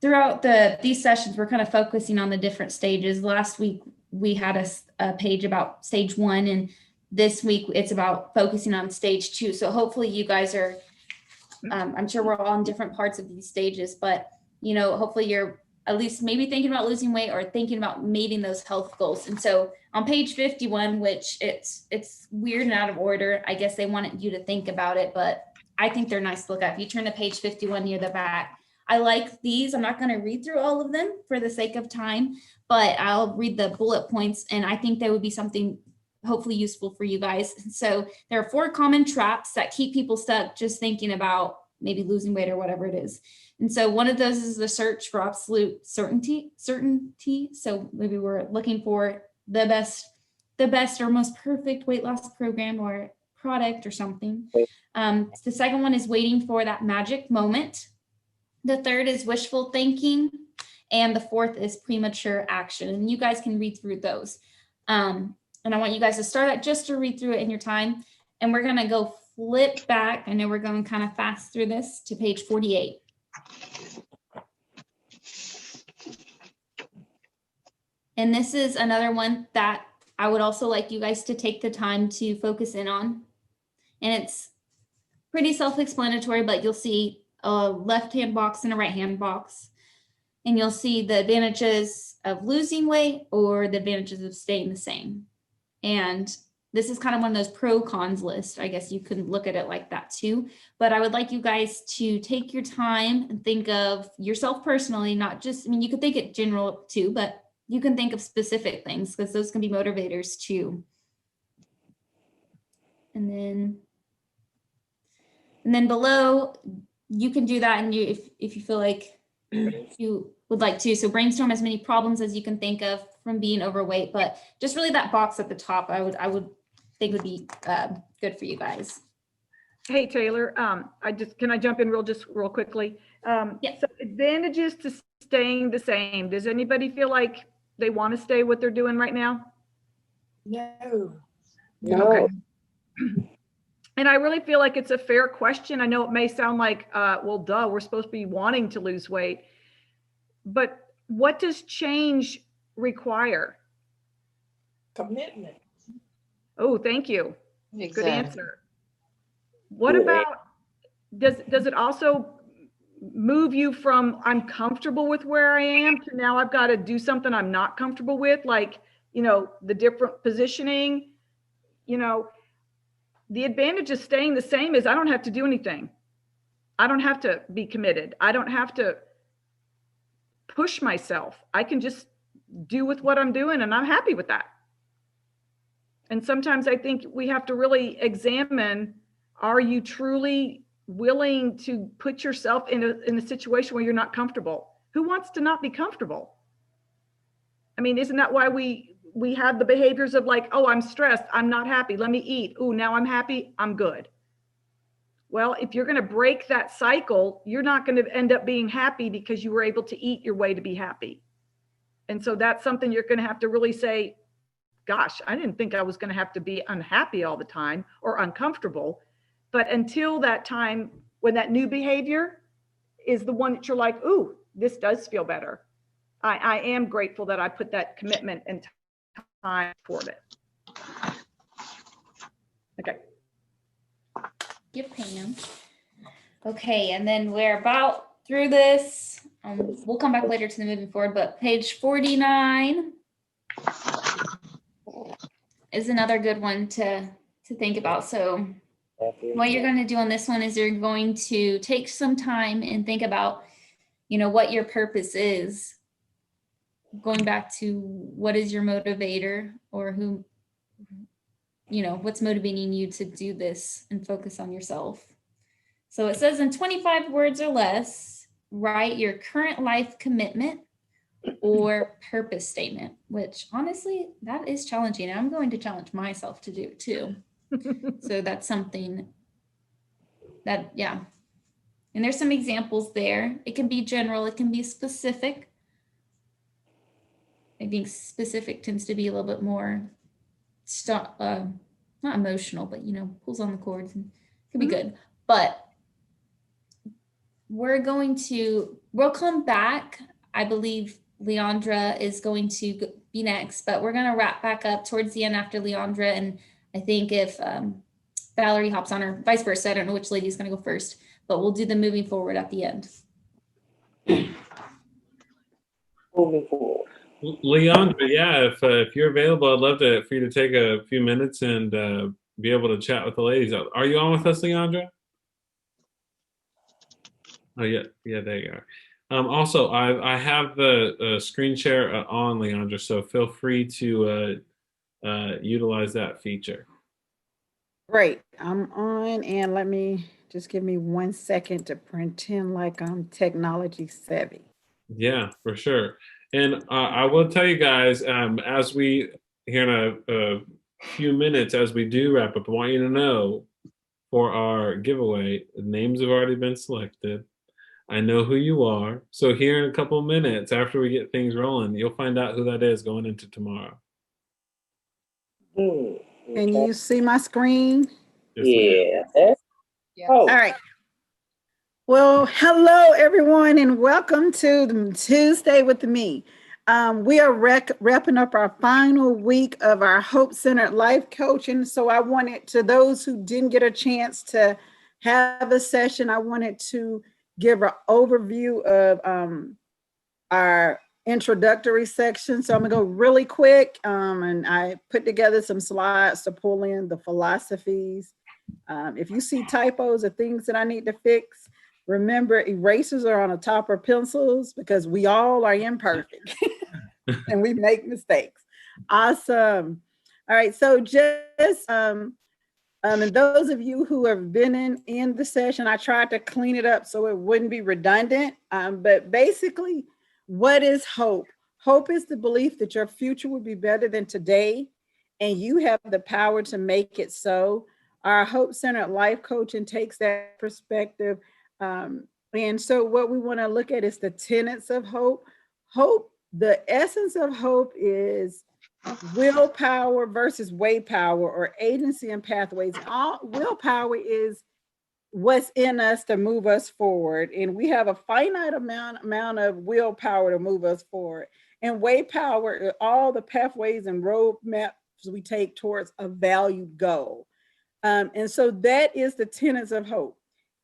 throughout these sessions, we're kind of focusing on the different stages. Last week, we had a page about stage 1, and this week it's about focusing on stage 2. So hopefully you guys are, I'm sure we're all in different parts of these stages, but you know, hopefully you're at least maybe thinking about losing weight or thinking about meeting those health goals. And so on page 51, which it's weird and out of order, I guess they wanted you to think about it, but I think they're nice to look at. If you turn to page 51 near the back, I like these. I'm not going to read through all of them for the sake of time, but I'll read the bullet points, and I think they would be something hopefully useful for you guys. So there are 4 common traps that keep people stuck just thinking about maybe losing weight or whatever it is. And so one of those is the search for absolute certainty. So maybe we're looking for the best or most perfect weight loss program or product or something. The second one is waiting for that magic moment. The third is wishful thinking. And the fourth is premature action. And you guys can read through those. And I want you guys to start at just to read through it in your time. And we're going to go flip back. I know we're going kind of fast through this to page 48. And this is another one that I would also like you guys to take the time to focus in on. And it's pretty self-explanatory, but you'll see a left-hand box and a right-hand box. And you'll see the advantages of losing weight or the advantages of staying the same. And this is kind of one of those pro-cons list. I guess you could look at it like that too. But I would like you guys to take your time and think of yourself personally, not just, I mean, you could think it general too, but you can think of specific things because those can be motivators too. And then below, you can do that, and if you feel like you would like to. So brainstorm as many problems as you can think of from being overweight, but just really that box at the top, I would think would be good for you guys. Hey, Taylor, can I jump in real quickly? Yeah. So advantages to staying the same. Does anybody feel like they want to stay what they're doing right now? No. Okay. And I really feel like it's a fair question. I know it may sound like, well, duh, we're supposed to be wanting to lose weight. But what does change require? Commitment. Oh, thank you. Exactly. Good answer. What about, does it also move you from I'm comfortable with where I am to now I've got to do something I'm not comfortable with, like, you know, the different positioning, you know? The advantage of staying the same is I don't have to do anything. I don't have to be committed. I don't have to push myself. I can just do with what I'm doing, and I'm happy with that. And sometimes I think we have to really examine, are you truly willing to put yourself in a situation where you're not comfortable? Who wants to not be comfortable? I mean, isn't that why we we have the behaviors of like, oh, I'm stressed, I'm not happy, let me eat. Oh, now I'm happy, I'm good. Well, if you're going to break that cycle, you're not going to end up being happy because you were able to eat your way to be happy. And so that's something you're going to have to really say, gosh, I didn't think I was going to have to be unhappy all the time or uncomfortable. But until that time when that new behavior is the one that you're like, ooh, this does feel better. I am grateful that I put that commitment and time toward it. Okay. Give Pam. Okay, and then we're about through this. We'll come back later to the moving forward, but page 49 is another good one to think about. So what you're going to do on this one is you're going to take some time and think about, what your purpose is. Going back to what is your motivator, or who, what's motivating you to do this and focus on yourself. So it says in 25 words or less, write your current life commitment or purpose statement, which honestly, that is challenging. And I'm going to challenge myself to do it too. So that's something that, yeah. And there's some examples there. It can be general, it can be specific. I think specific tends to be a little bit more, not emotional, but, pulls on the cords and could be good. But we'll come back. I believe Leandra is going to be next, but we're going to wrap back up towards the end after Leandra. And I think if Valerie hops on, or vice versa, I don't know which lady is going to go first, but we'll do the moving forward at the end. Moving forward. Leandra, yeah, if you're available, I'd love for you to take a few minutes and be able to chat with the ladies. Are you on with us, Leandra? Oh yeah, there you are. Also, I have the screen share on, Leandra, so feel free to utilize that feature. Great, I'm on, and let me just give me 1 second to pretend like I'm technology savvy. Yeah, for sure. And I will tell you guys, as we here in a few minutes, as we do wrap up, I want you to know for our giveaway, the names have already been selected. I know who you are. So here in a couple of minutes, after we get things rolling, you'll find out who that is going into tomorrow. Can you see my screen? Yeah. All right. Well, hello, everyone, and welcome to the Tuesday with me. We are wrapping up our final week of our Hope-Centered Life Coaching. So I wanted, to those who didn't get a chance to have a session, I wanted to give an overview of our introductory section. So I'm gonna go really quick, and I put together some slides to pull in the philosophies. If you see typos or things that I need to fix, remember erasers are on the top of pencils because we all are imperfect and we make mistakes. Awesome. All right, so just and those of you who have been in the session, I tried to clean it up so it wouldn't be redundant. But basically, what is hope? Hope is the belief that your future will be better than today, and you have the power to make it so. Our Hope-Centered Life Coaching takes that perspective. And so what we want to look at is the tenets of hope. Hope, the essence of hope is willpower versus way power, or agency and pathways. All willpower is what's in us to move us forward, and we have a finite amount of willpower to move us forward. And way power are all the pathways and roadmaps we take towards a valued goal. And so that is the tenets of hope.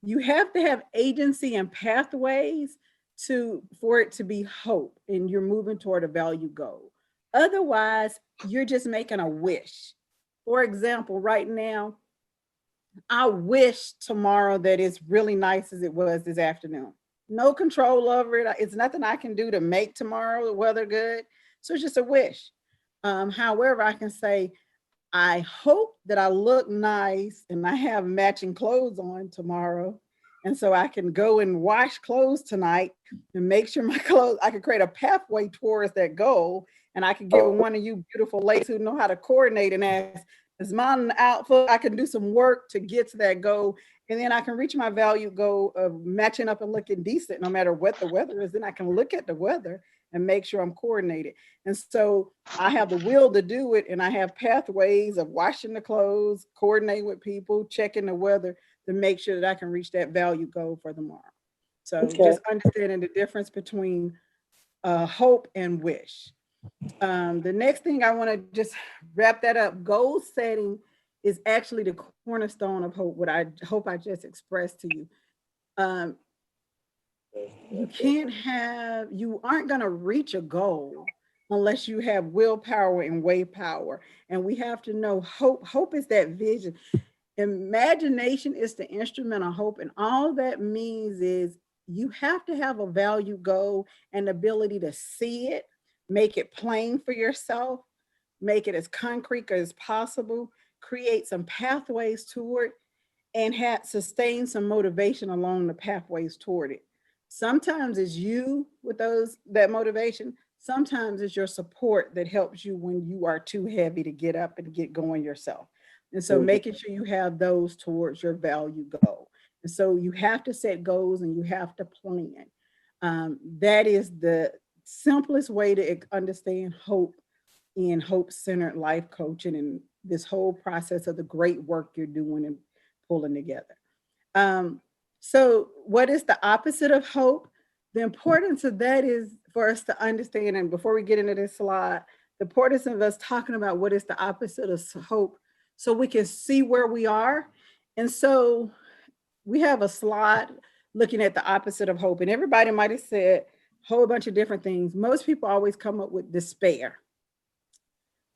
You have to have agency and pathways for it to be hope, and you're moving toward a value goal. Otherwise, you're just making a wish. For example, right now, I wish tomorrow that it's really nice as it was this afternoon. No control over it. It's nothing I can do to make tomorrow the weather good. So it's just a wish. However, I can say, I hope that I look nice and I have matching clothes on tomorrow. And so I can go and wash clothes tonight and make sure my clothes, I can create a pathway towards that goal. and I could get with one of you beautiful ladies who know how to coordinate and ask, is mine outfit? I can do some work to get to that goal. And then I can reach my value goal of matching up and looking decent no matter what the weather is. Then I can look at the weather and make sure I'm coordinated. And so I have the will to do it, and I have pathways of washing the clothes, coordinating with people, checking the weather to make sure that I can reach that value goal for tomorrow. So just understanding the difference between hope and wish. The next thing I want to just wrap that up, goal setting is actually the cornerstone of hope, what I hope I just expressed to you. You aren't going to reach a goal unless you have willpower and way power. And we have to know hope is that vision. Imagination is the instrument of hope. And all that means is you have to have a value goal and the ability to see it, make it plain for yourself, make it as concrete as possible, create some pathways toward, and sustain some motivation along the pathways toward it. Sometimes it's you with that motivation. Sometimes it's your support that helps you when you are too heavy to get up and get going yourself. And so making sure you have those towards your value goal. And so you have to set goals and you have to plan. That is the simplest way to understand hope in hope-centered life coaching and this whole process of the great work you're doing and pulling together. So what is the opposite of hope? The importance of that is for us to understand, and before we get into this slide, the importance of us talking about what is the opposite of hope so we can see where we are. And so we have a slide looking at the opposite of hope, and everybody might have said a whole bunch of different things. Most people always come up with despair.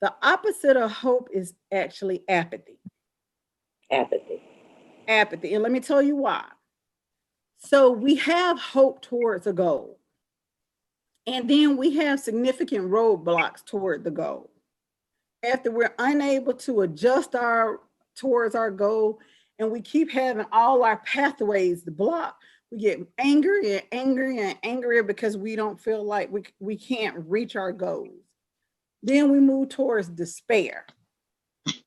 The opposite of hope is actually apathy. Apathy. And let me tell you why. So we have hope towards a goal. And then we have significant roadblocks toward the goal. After we're unable to adjust towards our goal, and we keep having all our pathways blocked, we get angry and angry and angrier because we don't feel like we can't reach our goals. Then we move towards despair.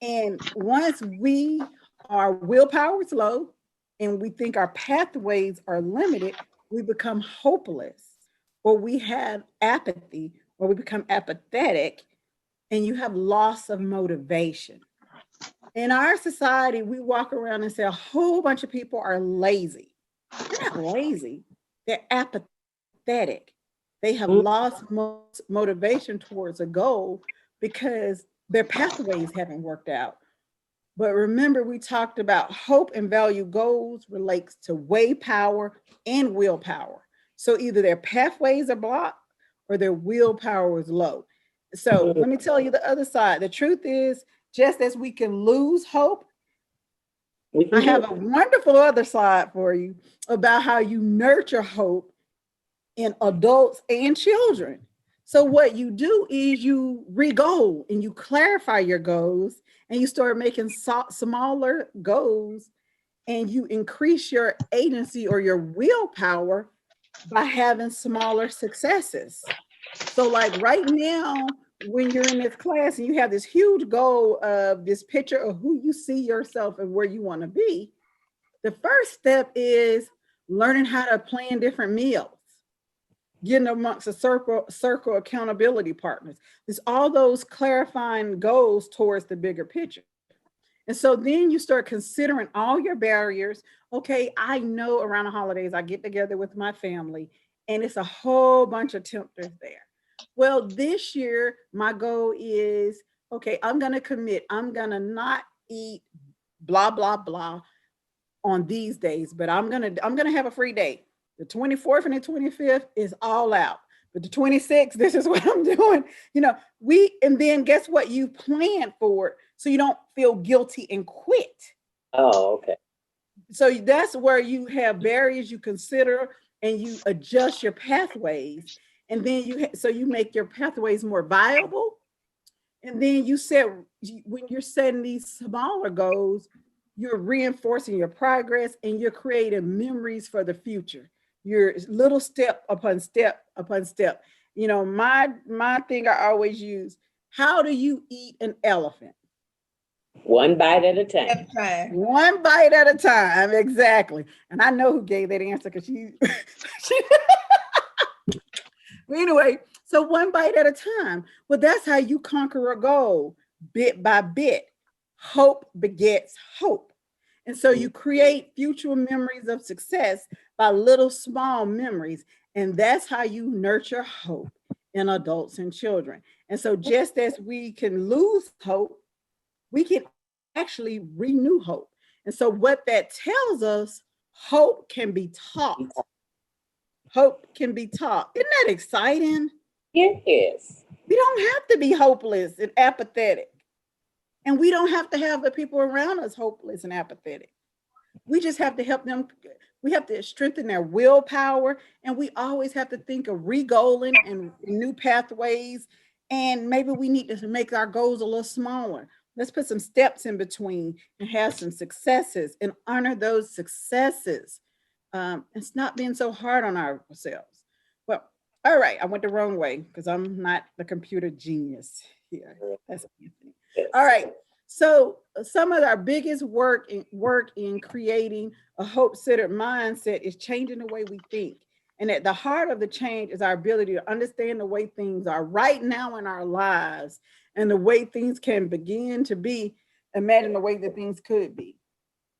And once our willpower is low and we think our pathways are limited, we become hopeless, or we have apathy, or we become apathetic, and you have loss of motivation. In our society, we walk around and say a whole bunch of people are lazy. They're not lazy, they're apathetic. They have lost motivation towards a goal because their pathways haven't worked out. But remember, we talked about hope and value goals relates to way power and willpower. So either their pathways are blocked or their willpower is low. So let me tell you the other side. The truth is, just as we can lose hope, I have a wonderful other slide for you about how you nurture hope in adults and children. So what you do is you re-goal and you clarify your goals and you start making smaller goals, and you increase your agency or your willpower by having smaller successes. So like right now, when you're in this class and you have this huge goal of this picture of who you see yourself and where you want to be, the first step is learning how to plan different meals, getting amongst a circle accountability partners. There's all those clarifying goals towards the bigger picture. And so then you start considering all your barriers. Okay, I know around the holidays, I get together with my family and it's a whole bunch of tempters there. Well, this year, my goal is, okay, I'm going to commit. I'm going to not eat blah, blah, blah on these days, but I'm going to have a free day. The 24th and the 25th is all out. But the 26th, this is what I'm doing. And then guess what? You plan for it so you don't feel guilty and quit. Oh, okay. So that's where you have barriers you consider and you adjust your pathways. And then you make your pathways more viable. And then when you're setting these smaller goals, you're reinforcing your progress and you're creating memories for the future. You're little step upon step upon step. You know, my thing I always use, how do you eat an elephant? One bite at a time. At a time. One bite at a time, exactly. And I know who gave that answer because she But anyway, so one bite at a time. Well, that's how you conquer a goal, bit by bit. Hope begets hope. And so you create future memories of success by little small memories. And that's how you nurture hope in adults and children. And so just as we can lose hope, we can actually renew hope. And so what that tells us, hope can be taught. Hope can be taught. Isn't that exciting? Yes. We don't have to be hopeless and apathetic. And we don't have to have the people around us hopeless and apathetic. We just have to help them. We have to strengthen their willpower. And we always have to think of re-goaling and new pathways. And maybe we need to make our goals a little smaller. Let's put some steps in between and have some successes and honor those successes. It's not being so hard on ourselves. Well, all right, I went the wrong way because I'm not the computer genius here. That's Anthony. All right, so some of our biggest work in creating a hope-centered mindset is changing the way we think. And at the heart of the change is our ability to understand the way things are right now in our lives and the way things can begin to be, imagine the way that things could be.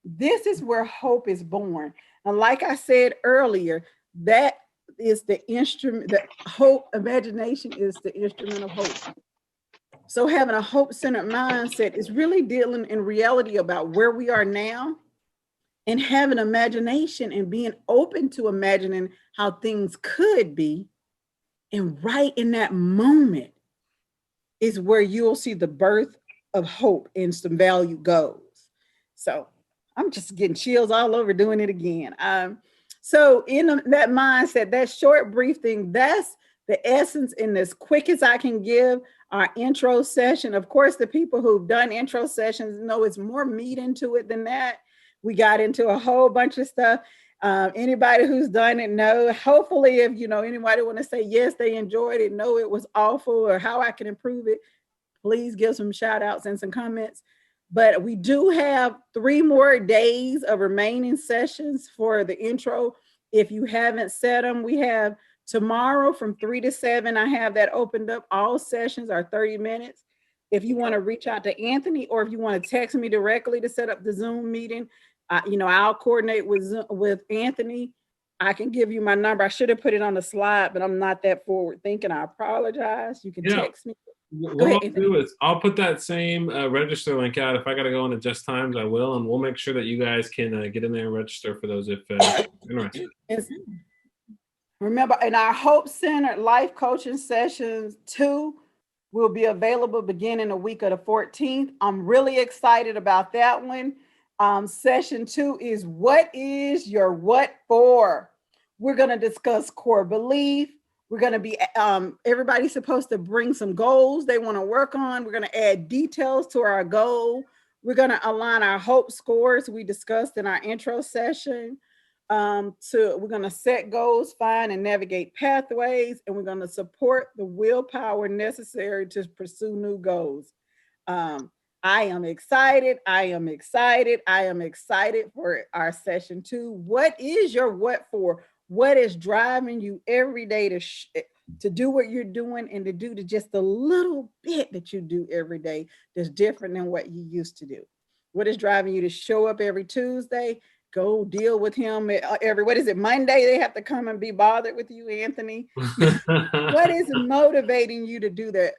This is where hope is born. And like I said earlier, that is the instrument, the hope, imagination is the instrument of hope. So having a hope-centered mindset is really dealing in reality about where we are now and having imagination and being open to imagining how things could be. And right in that moment is where you'll see the birth of hope and some value goals. So I'm just getting chills all over doing it again. So in that mindset, that short, brief thing, that's the essence in as quick as I can give our intro session. Of course, the people who've done intro sessions know it's more meat into it than that. We got into a whole bunch of stuff. Anybody who's done it know, hopefully if anybody want to say yes, they enjoyed it, no, it was awful or how I can improve it, please give some shout outs and some comments. But we do have 3 more days of remaining sessions for the intro. If you haven't set them, we have tomorrow from 3 to 7. I have that opened up. All sessions are 30 minutes. If you want to reach out to Anthony or if you want to text me directly to set up the Zoom meeting, I'll coordinate with Anthony. I can give you my number. I should have put it on the slide, but I'm not that forward thinking. I apologize. You can text me. What I'll do is I'll put that same register link out. If I got to go into Just Times, I will, and we'll make sure that you guys can get in there and register for those if interested. Remember, in our Hope Centered Life Coaching Sessions 2 will be available beginning the week of the 14th. I'm really excited about that one. Session 2 is what is your what for? We're going to discuss core belief. We're going to be, everybody's supposed to bring some goals they want to work on. We're going to add details to our goal. We're going to align our hope scores we discussed in our intro session. We're going to set goals, find and navigate pathways, and we're going to support the willpower necessary to pursue new goals. I am excited. I am excited for our session 2. What is your what for? What is driving you every day to do what you're doing and to do just a little bit that you do every day that's different than what you used to do? What is driving you to show up every Tuesday? Go deal with him what is it, Monday? They have to come and be bothered with you, Anthony. What is motivating you to do that?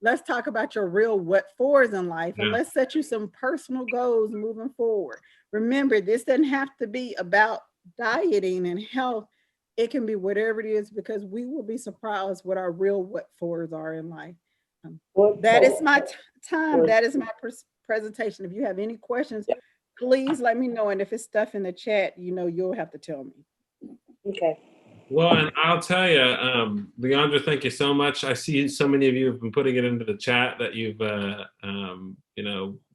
Let's talk about your real what fors in life and let's set you some personal goals moving forward. Remember, this doesn't have to be about dieting and health. It can be whatever it is because we will be surprised what our real what fors are in life. That is my time. That is my presentation. If you have any questions, please let me know. And if it's stuff in the chat, you'll have to tell me. Okay. Well, and I'll tell you, Leandra, thank you so much. I see so many of you have been putting it into the chat that you've,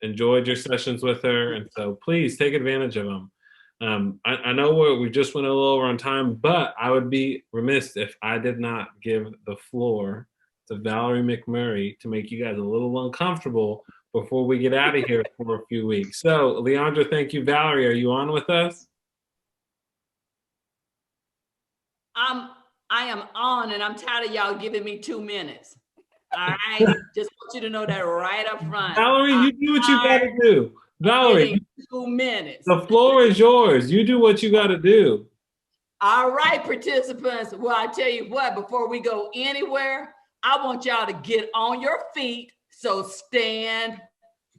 enjoyed your sessions with her. And so please take advantage of them. I know we just went a little over on time, but I would be remiss if I did not give the floor to Valerie McMurray to make you guys a little uncomfortable before we get out of here for a few weeks. So, Leandra, thank you. Valerie, are you on with us? I am on, and I'm tired of y'all giving me 2 minutes. All right, just want you to know that right up front. Valerie, you do what you got to do. Valerie, 2 minutes. the floor is yours. You do what you got to do. All right, participants. Well, I tell you what, before we go anywhere, I want y'all to get on your feet. So stand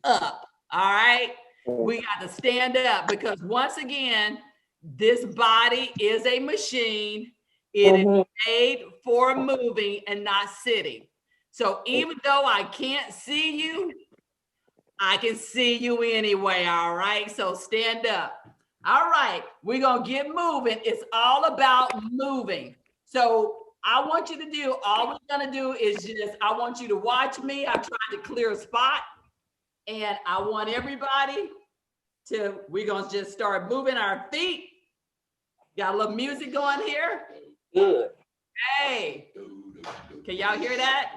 up. All right, we got to stand up because once again, this body is a machine. It is made for moving and not sitting. So even though I can't see you, I can see you anyway, all right? So stand up. All right, we're gonna get moving. It's all about moving. So I want you to do, all we're gonna do is just, I want you to watch me. I'm trying to clear a spot. And I want everybody to, we're gonna just start moving our feet. Got a little music going here. Good. Hey, can y'all hear that?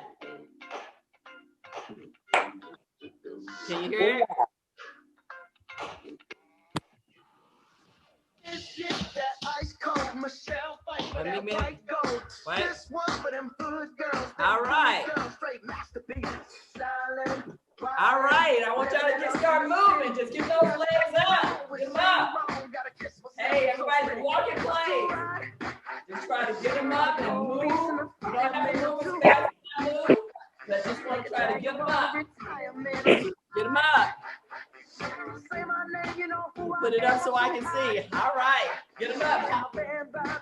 Can you hear it? Let me what? All right. All right. I want y'all to just start moving. Just get those legs up. Get them up. Hey, everybody, walk in place. Just try to get them up and move. You don't have to move as fast as I move. But just want to try to get them up. Get them up. Put it up so I can see. All right. Get them up.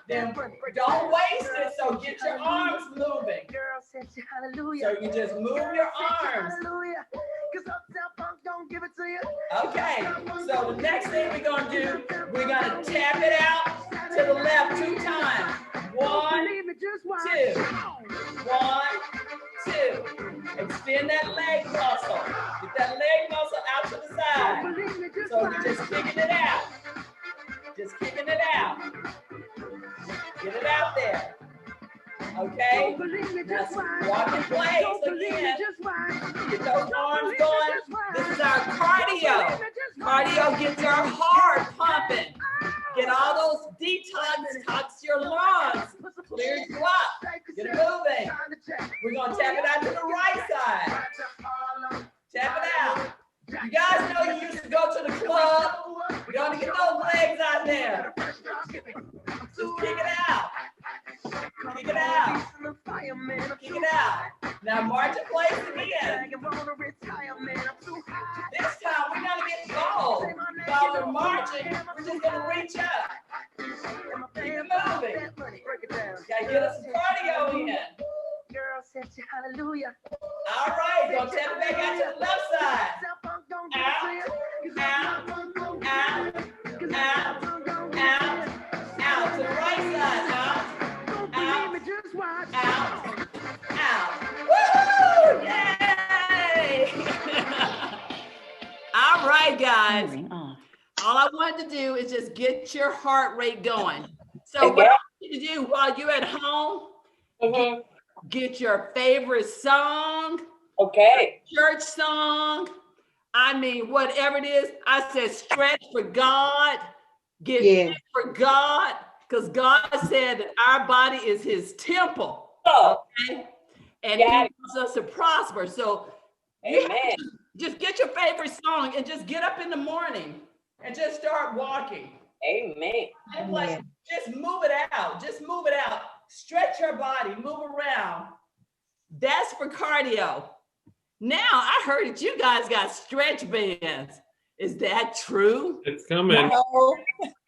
Then don't waste it. So get your arms moving. So you just move your arms. Okay. So the next thing we're going to do, we're going to tap it out to the left 2 times. 1, 2. 1, 2. Extend that leg muscle. Get that leg muscle out to the side. So you're just kicking it out. Just kicking it out. Get it out there. Okay? Now walk in place again. Get those arms going. This is our cardio. Cardio gets our heart pumping. Get all those detox your lungs. Clears you up. Get it moving. We're going to tap it out to the right side. Tap it out. You guys know you used to go to the club. We're going to get those legs out there. Just kick it out. Kick it out. Kick it out. Now march in place again. This time we're going to get bold. While we're marching, we're just going to reach up. Keep it moving. Got to get us some cardio in. All right, gonna tap it back out to the left side. Out, out, out, out, out, out. To the right side. Out, out, out, out. Woo! Yay! All right, guys. All I wanted to do is just get your heart rate going. So what I want you to do while you're at home, get your favorite song, church song. I mean, whatever it is. I said stretch for God, get fit for God, because God said that our body is his temple. Okay? And he wants us to prosper. So just get your favorite song and just get up in the morning and just start walking. Amen. And like, just move it out. Just move it out. Stretch your body, move around. That's for cardio. Now, I heard that you guys got stretch bands. Is that true? It's coming. No.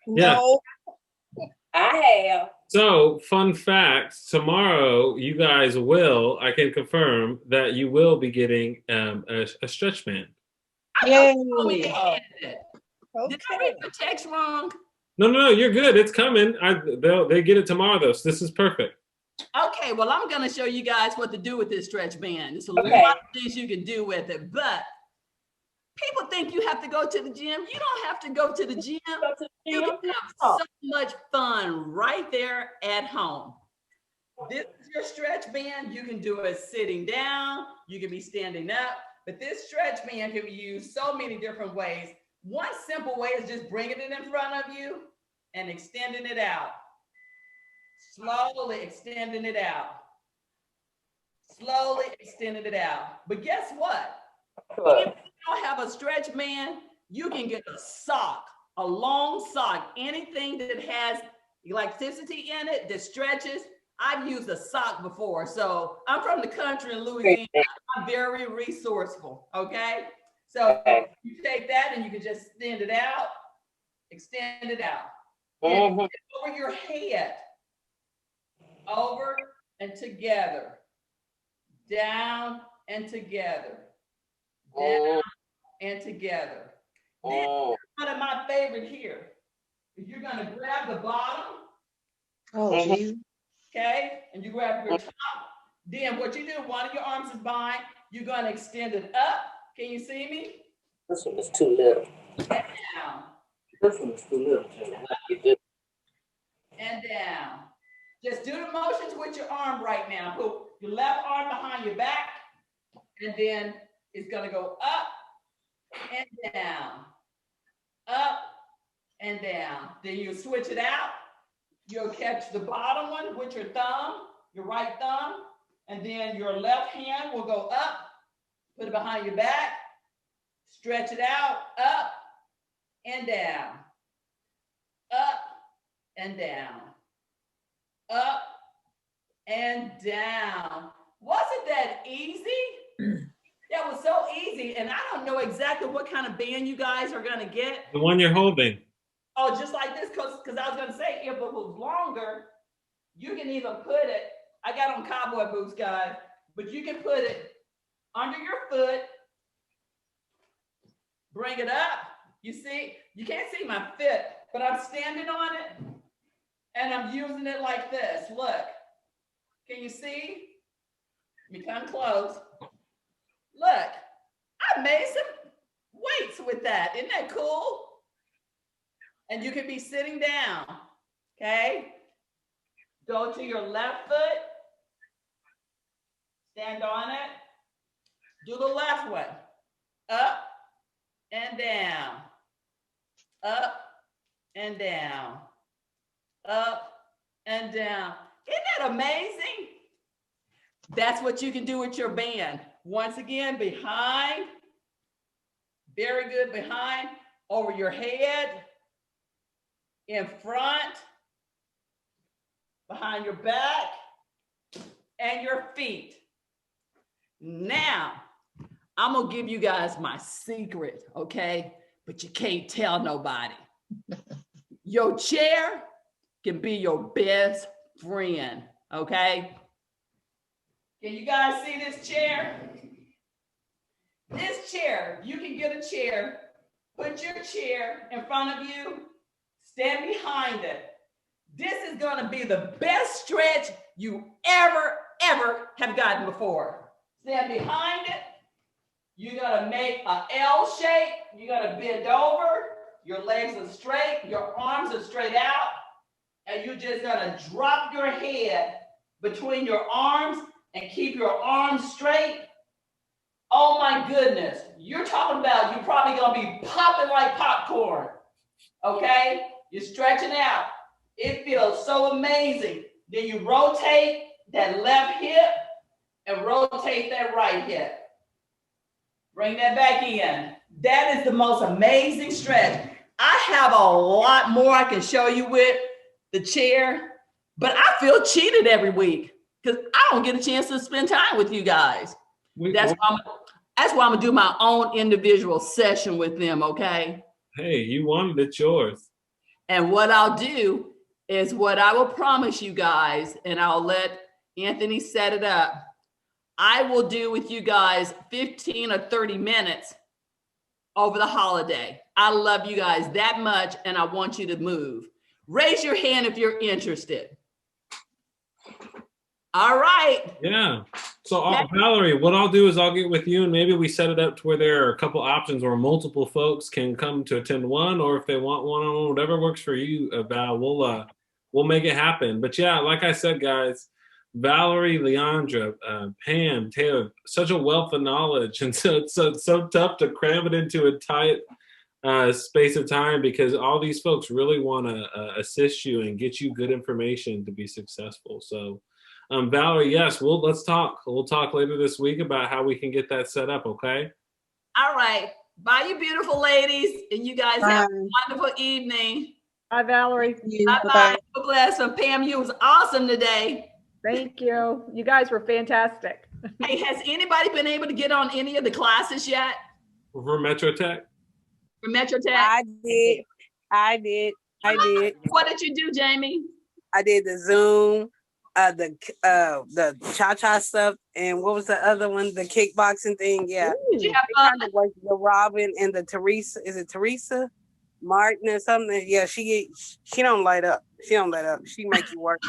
Yeah. No. I have. So, fun fact, tomorrow you guys will, I can confirm that you will be getting a stretch band. Yay. Did I read the text wrong? No, you're good. It's coming. They get it tomorrow, though, so this is perfect. Okay, well, I'm going to show you guys what to do with this stretch band. There's a lot of things you can do with it, but People think you have to go to the gym. You don't have to go to the gym. You can have so much fun right there at home. This is your stretch band. You can do it sitting down. You can be standing up. But this stretch band can be used so many different ways. One simple way is just bringing it in front of you and extending it out. Slowly extending it out. Slowly extending it out. But guess what? If you don't have a stretch band, you can get a sock, a long sock, anything that has elasticity in it that stretches. I've used a sock before. So I'm from the country in Louisiana. I'm very resourceful, okay? So you take that and you can just extend it out, and over your head, over and together, down and together, down and together. Then one of my favorite here is you're gonna grab the bottom. Oh, geez. Okay, and you grab your top. Then what you do, one of your arms is behind, you're gonna extend it up. Can you see me? This one is too little. And down. This one is too little. And down. Just do the motions with your arm right now. Put your left arm behind your back, and then it's gonna go up and down. Up and down. Then you switch it out. You'll catch the bottom one with your thumb, your right thumb, and then your left hand will go up, put it behind your back, stretch it out, up and down, up and down, up and down. Wasn't that easy? That was so easy, and I don't know exactly what kind of band you guys are gonna get. The one you're holding. Oh, just like this, because I was gonna say, if it was longer, you can even put it, I got on cowboy boots, guys, but you can put it under your foot, bring it up. You see, you can't see my foot, but I'm standing on it, and I'm using it like this. Look, can you see? Let me come close. Look, I made some weights with that. Isn't that cool? And you can be sitting down, okay? Go to your left foot, stand on it, do the left one, up and down, up and down, up and down. Isn't that amazing? That's what you can do with your band. Once again, behind, very good, behind, over your head, in front, behind your back, and your feet. Now, I'm gonna give you guys my secret, okay? But you can't tell nobody. Your chair can be your best friend, okay? Can you guys see this chair? This chair, you can get a chair, put your chair in front of you, stand behind it. This is gonna be the best stretch you ever have gotten before. Stand behind it. You're gonna make an L shape. You're gonna bend over. Your legs are straight. Your arms are straight out. And you're just gonna drop your head between your arms and keep your arms straight. Oh my goodness. You're talking about you're probably gonna be popping like popcorn. Okay? You're stretching out. It feels so amazing. Then you rotate that left hip and rotate that right hip. Bring that back in. That is the most amazing stretch. I have a lot more I can show you with the chair, but I feel cheated every week because I don't get a chance to spend time with you guys. That's why I'm gonna do my own individual session with them, okay? Hey, you wanted it, yours. And what I'll do is what I will promise you guys, and I'll let Anthony set it up. I will do with you guys 15 or 30 minutes over the holiday. I love you guys that much, and I want you to move. Raise your hand if you're interested. All right. Yeah. So Valerie, what I'll do is I'll get with you and maybe we set it up to where there are a couple options where multiple folks can come to attend one, or if they want one-on-one, whatever works for you, Val, we'll make it happen. But yeah, like I said, guys, Valerie, Leandra, Pam, Taylor, such a wealth of knowledge, and so it's so tough to cram it into a tight space of time because all these folks really want to assist you and get you good information to be successful. So. Valerie, yes, let's talk. We'll talk later this week about how we can get that set up, okay? All right. Bye, you beautiful ladies. And you guys have a wonderful evening. Bye, Valerie. Bye-bye. God bless. And Pam, you was awesome today. Thank you. You guys were fantastic. Hey, has anybody been able to get on any of the classes yet? For Metro Tech? For Metro Tech? I did. What did you do, Jamie? I did the Zoom, the cha-cha stuff, and what was the other one? The kickboxing thing. Yeah. Did you have kind of like the Robin and the Teresa. Is it Teresa Martin or something? Yeah, she don't light up. She don't light up. She make you work.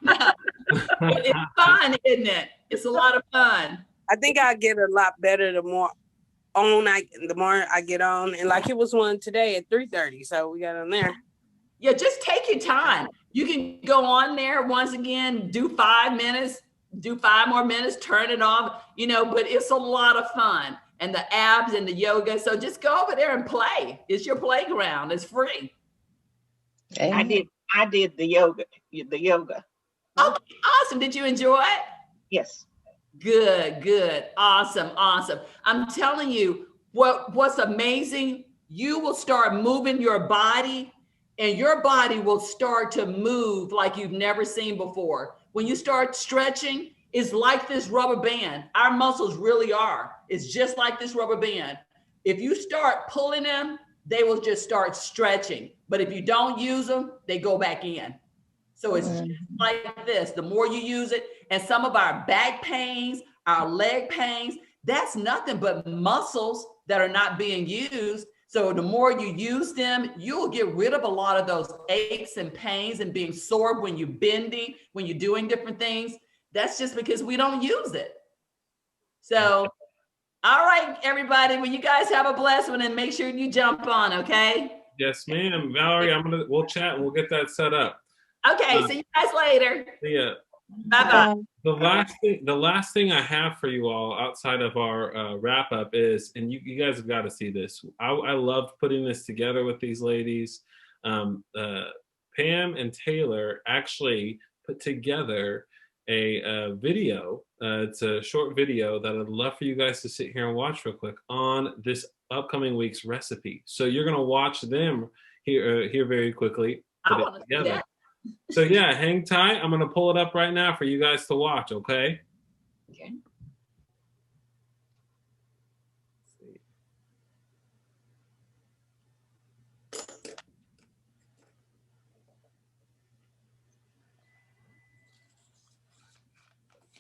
It's fun, isn't it? It's a lot of fun. I think I get a lot better the more I get on, and like it was one today at 3:30, so we got on there. Yeah, just take your time. You can go on there once again, do 5 minutes, do 5 more minutes, turn it off, but it's a lot of fun. And the abs and the yoga. So just go over there and play. It's your playground. It's free. I did the yoga. Okay, awesome. Did you enjoy it? Yes. Good. Awesome. I'm telling you, what's amazing, you will start moving your body and your body will start to move like you've never seen before. When you start stretching, it's like this rubber band. Our muscles really are. It's just like this rubber band. If you start pulling them, they will just start stretching. But if you don't use them, they go back in. So it's just like this. The more you use it, and some of our back pains, our leg pains, that's nothing but muscles that are not being used. So the more you use them, you'll get rid of a lot of those aches and pains and being sore when you're bending, when you're doing different things. That's just because we don't use it. So, all right, everybody, well, you guys have a blessed one and make sure you jump on, okay? Yes, ma'am. Valerie, we'll chat and we'll get that set up. Okay, see you guys later. See ya. Bye-bye. The last thing I have for you all outside of our wrap up is, and you guys have got to see this. I loved putting this together with these ladies. Pam and Taylor actually put together a video. It's a short video that I'd love for you guys to sit here and watch real quick on this upcoming week's recipe. So you're gonna watch them here very quickly. I want to see that. So yeah, hang tight. I'm gonna pull it up right now for you guys to watch, okay? Okay.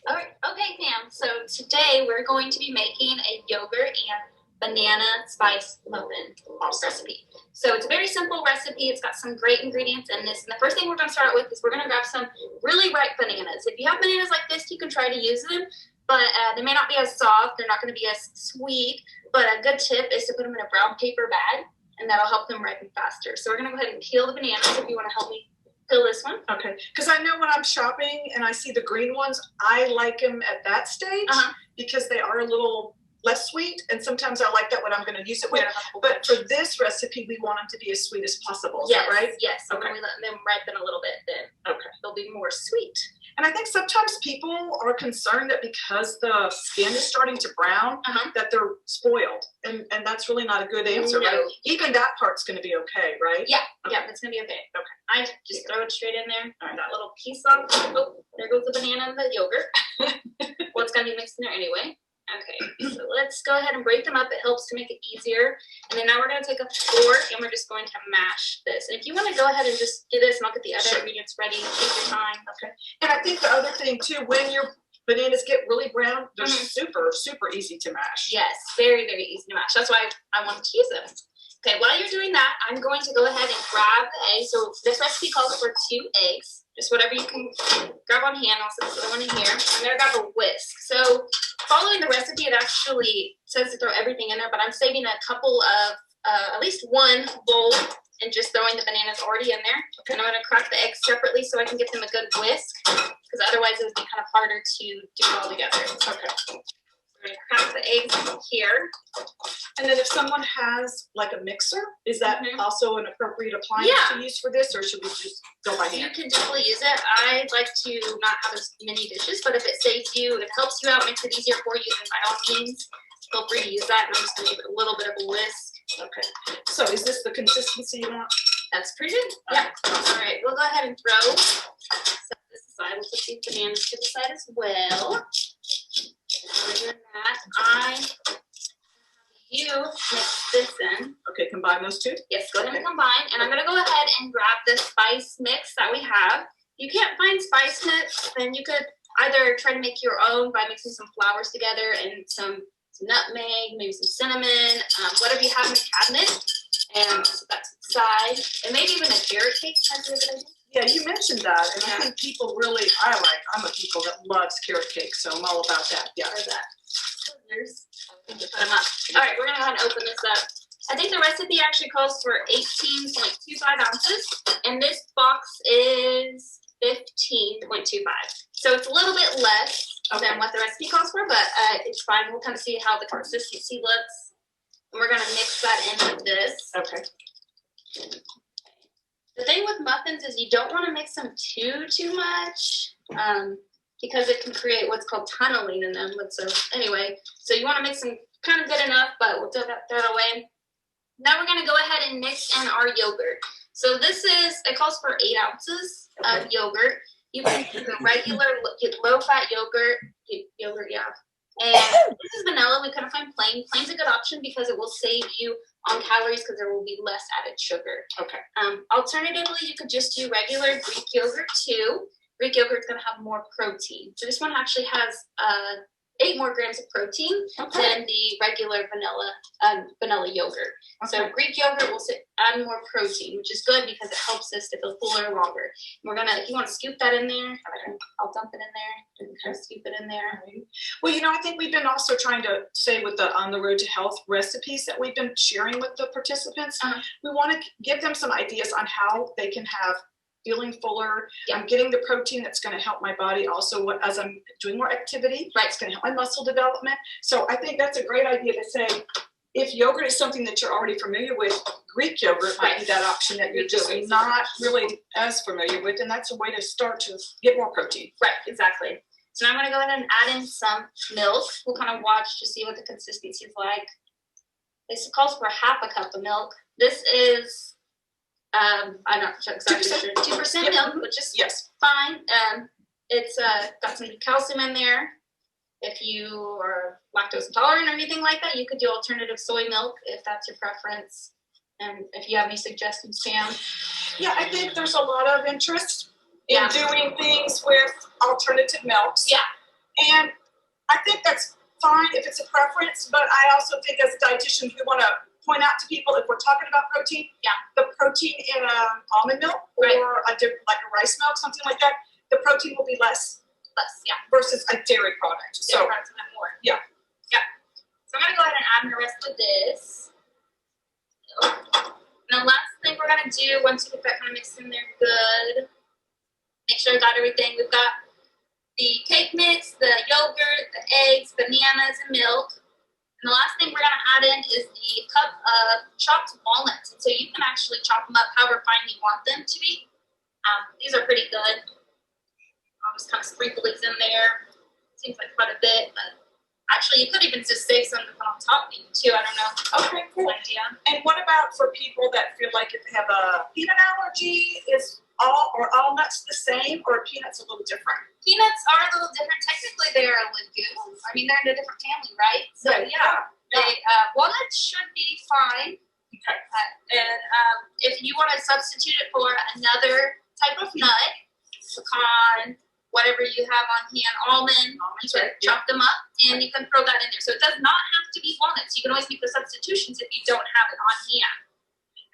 All right, okay, Pam. So today we're going to be making a yogurt and banana spice muffin recipe. So it's a very simple recipe. It's got some great ingredients in this. And the first thing we're going to start with is we're going to grab some really ripe bananas. If you have bananas like this, you can try to use them, but they may not be as soft. They're not going to be as sweet. But a good tip is to put them in a brown paper bag, and that'll help them ripen faster. So we're going to go ahead and peel the bananas. If you want to help me peel this one. Okay, because I know when I'm shopping and I see the green ones, I like them at that stage because they are a little less sweet, and sometimes I like that when I'm going to use it with. But for this recipe, we want them to be as sweet as possible. Is that right? Yes. Okay. When we let them ripen a little bit, then they'll be more sweet. And I think sometimes people are concerned that because the skin is starting to brown, that they're spoiled, and that's really not a good answer, right? Even that part's going to be okay, right? Yeah, yeah, that's going to be okay. Okay. I just throw it straight in there. All right, that little piece on. Oh, there goes the banana and the yogurt. Well, it's going to be mixed in there anyway. Okay, so let's go ahead and break them up. It helps to make it easier. And then now we're going to take a fork and we're just going to mash this. And if you want to go ahead and just do this, and I'll get the other ingredients ready. Take your time. Okay. And I think the other thing too, when your bananas get really brown, they're super, super easy to mash. Yes, very, very easy to mash. That's why I wanted to use them. Okay, while you're doing that, I'm going to go ahead and grab the eggs. So this recipe calls for 2 eggs. just whatever you can grab on hand. I'll set this other one in here. I'm gonna grab a whisk. So following the recipe, it actually says to throw everything in there, but I'm saving a couple of, at least one bowl and just throwing the bananas already in there. Okay. And I'm gonna crack the eggs separately so I can get them a good whisk, because otherwise it would be kind of harder to do it all together. Okay. We're gonna crack the eggs here. And then if someone has like a mixer, is that also an appropriate appliance to use for this, or should we just go by hand? You can definitely use it. I like to not have as many dishes, but if it saves you, if it helps you out, makes it easier for you, then by all means, feel free to use that. And I'm just gonna give it a little bit of a whisk. Okay. So is this the consistency you want? That's pretty good. Yeah. All right, we'll go ahead and throw. Set this aside. We'll put these bananas to the side as well. Other than that, you mix this in. Okay, combine those two? Yes, go ahead and combine. And I'm gonna go ahead and grab the spice mix that we have. If you can't find spice mix, then you could either try to make your own by mixing some flours together and some nutmeg, maybe some cinnamon, whatever you have in the cabinet. And so that's the side. And maybe even a carrot cake might be a good idea. Yeah, you mentioned that, and I think people really, I'm a people that loves carrot cake, so I'm all about that. Yeah. Or that. Put them up. All right, we're gonna go ahead and open this up. I think the recipe actually calls for 18.25 ounces, and this box is 15.25. So it's a little bit less than what the recipe calls for, but it's fine. We'll kind of see how the consistency looks. And we're gonna mix that in with this. Okay. The thing with muffins is you don't want to mix them too much, because it can create what's called tunneling in them. So anyway, so you want to mix them kind of good enough, but we'll throw that away. Now we're going to go ahead and mix in our yogurt. So this is, it calls for 8 ounces of yogurt. You can do the regular low-fat yogurt, And this is vanilla. We couldn't find plain. Plain's a good option because it will save you on calories because there will be less added sugar. Okay. Alternatively, you could just do regular Greek yogurt too. Greek yogurt is going to have more protein. So this one actually has 8 more grams of protein than the regular vanilla yogurt. So Greek yogurt will add more protein, which is good because it helps us to feel fuller longer. We're gonna, if you want to scoop that in there, I'll dump it in there and kind of scoop it in there. Well, I think we've been also trying to say with the On the Road to Health recipes that we've been sharing with the participants, we want to give them some ideas on how they can have feeling fuller. I'm getting the protein that's going to help my body also as I'm doing more activity. Right. It's going to help my muscle development. So I think that's a great idea to say, if yogurt is something that you're already familiar with, Greek yogurt might be that option that you're just not really as familiar with. And that's a way to start to get more protein. Right, exactly. So now I'm going to go ahead and add in some milk. We'll kind of watch to see what the consistency is like. This calls for ½ a cup of milk. This is I'm not exactly sure. 2% milk, which is fine. It's got some calcium in there. If you are lactose intolerant or anything like that, you could do alternative soy milk if that's your preference. And if you have any suggestions, Pam. Yeah, I think there's a lot of interest in doing things with alternative milks. Yeah. And I think that's fine if it's a preference, but I also think as dietitians, we want to point out to people, if we're talking about protein, the protein in almond milk or like a rice milk, something like that, the protein will be less, versus a dairy product. So more. So I'm gonna go ahead and add the rest of this. And the last thing we're gonna do once you get that kind of mixed in there good, make sure I got everything. We've got the cake mix, the yogurt, the eggs, bananas, and milk. And the last thing we're going to add in is the cup of chopped walnuts. And so you can actually chop them up however fine you want them to be. These are pretty good. I'll just kind of sprinkle these in there. Seems like quite a bit, but actually you could even just save some to put on top of you too. I don't know. Okay, cool. And what about for people that feel like if they have a peanut allergy, is all nuts the same, or are peanuts a little different? Peanuts are a little different. Technically, they are a legume. I mean, they're in a different family, right? So walnuts should be fine. Okay. And if you want to substitute it for another type of nut, pecan, whatever you have on hand, almond, you can chop them up and you can throw that in there. So it does not have to be walnuts. You can always make the substitutions if you don't have it on hand.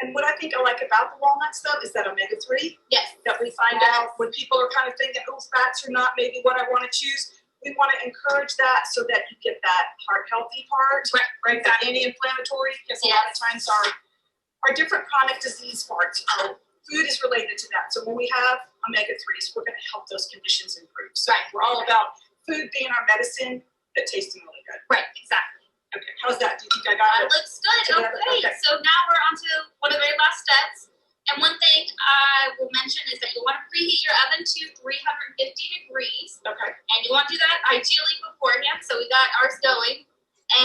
And what I think I like about the walnuts though is that omega-3. Yes. That we find out when people are kind of thinking, oh, fats are not maybe what I want to choose. We want to encourage that so that you get that heart healthy part, right? That anti-inflammatory, because a lot of times our different chronic disease parts, our food is related to that. So when we have omega-3s, we're going to help those conditions improve. So we're all about food being our medicine, but tasting really good. Right, exactly. Okay, how's that? Do you think I got it? That looks good. Okay. So now we're on to one of the very last steps. And one thing I will mention is that you want to preheat your oven to 350 degrees. Okay. And you want to do that ideally beforehand. So we got ours going.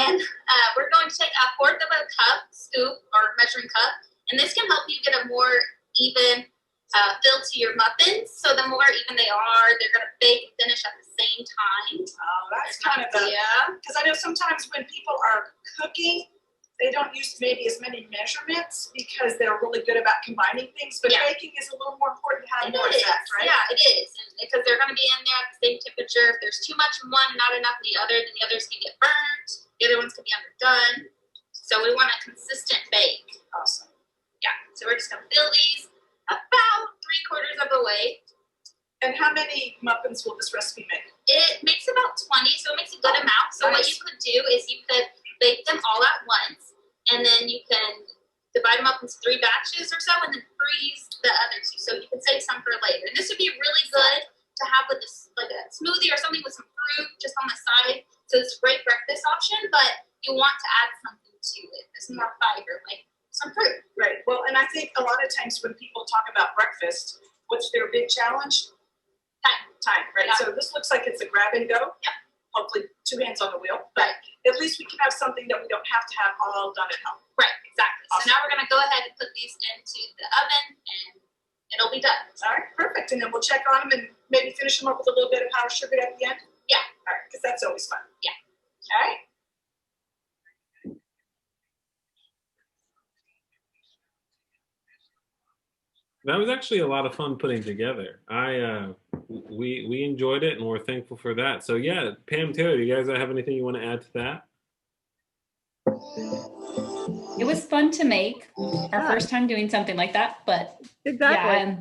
And we're going to take a fourth of a cup, scoop, or measuring cup. And this can help you get a more even fill to your muffins. So the more even they are, they're going to bake and finish at the same time. Oh, that's kind of because I know sometimes when people are cooking, they don't use maybe as many measurements because they're really good about combining things. But baking is a little more important to have more effect, right? Yeah, it is. And because they're going to be in there at the same temperature. If there's too much in one, not enough in the other, then the others can get burnt. The other ones can be underdone. So we want a consistent bake. Awesome. Yeah. So we're just going to fill these about 3/4 of the way. And how many muffins will this recipe make? It makes about 20, so it makes a good amount. So what you could do is you could bake them all at once, and then you can divide them up into 3 batches or so, and then freeze the other 2. So you can save some for later. And this would be really good to have with this, like a smoothie or something with some fruit just on the side. So it's a great breakfast option, but you want to add something to it. There's more fiber, like some fruit. Right. Well, and I think a lot of times when people talk about breakfast, what's their big challenge? Time, right? Yeah. So this looks like it's a grab and go. Yeah. Hopefully 2 hands on the wheel. But at least we can have something that we don't have to have all done at home. Right, exactly. Awesome. So now we're going to go ahead and put these into the oven, and it'll be done. All right, perfect. And then we'll check on them and maybe finish them up with a little bit of powdered sugar at the end. Yeah. All right, because that's always fun. Yeah. All right. That was actually a lot of fun putting together. We enjoyed it, and we're thankful for that. So yeah, Pam, Taylor, do you guys have anything you want to add to that? It was fun to make. Our first time doing something like that, but exactly.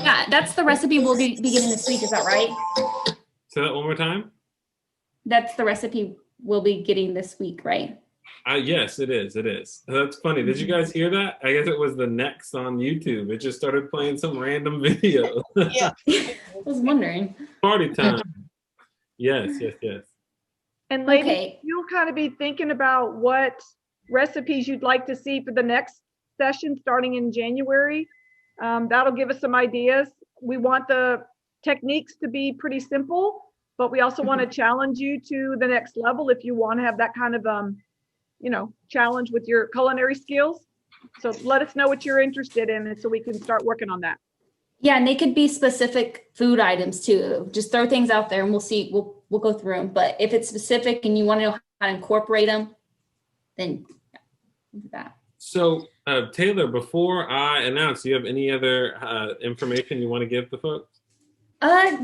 Yeah, that's the recipe we'll be getting this week. Is that right? Say that one more time. That's the recipe we'll be getting this week, right? Yes, it is. It is. That's funny. Did you guys hear that? I guess it was the next on YouTube. It just started playing some random video. Yeah. I was wondering. Party time. Yes, yes, yes. And ladies, you'll kind of be thinking about what recipes you'd like to see for the next session starting in January. That'll give us some ideas. We want the techniques to be pretty simple, but we also want to challenge you to the next level if you want to have that kind of challenge with your culinary skills. So let us know what you're interested in, and so we can start working on that. Yeah, and they could be specific food items too. Just throw things out there and we'll see. We'll go through them. But if it's specific and you want to know how to incorporate them, then do that. So Taylor, before I announce, do you have any other information you want to give the folks?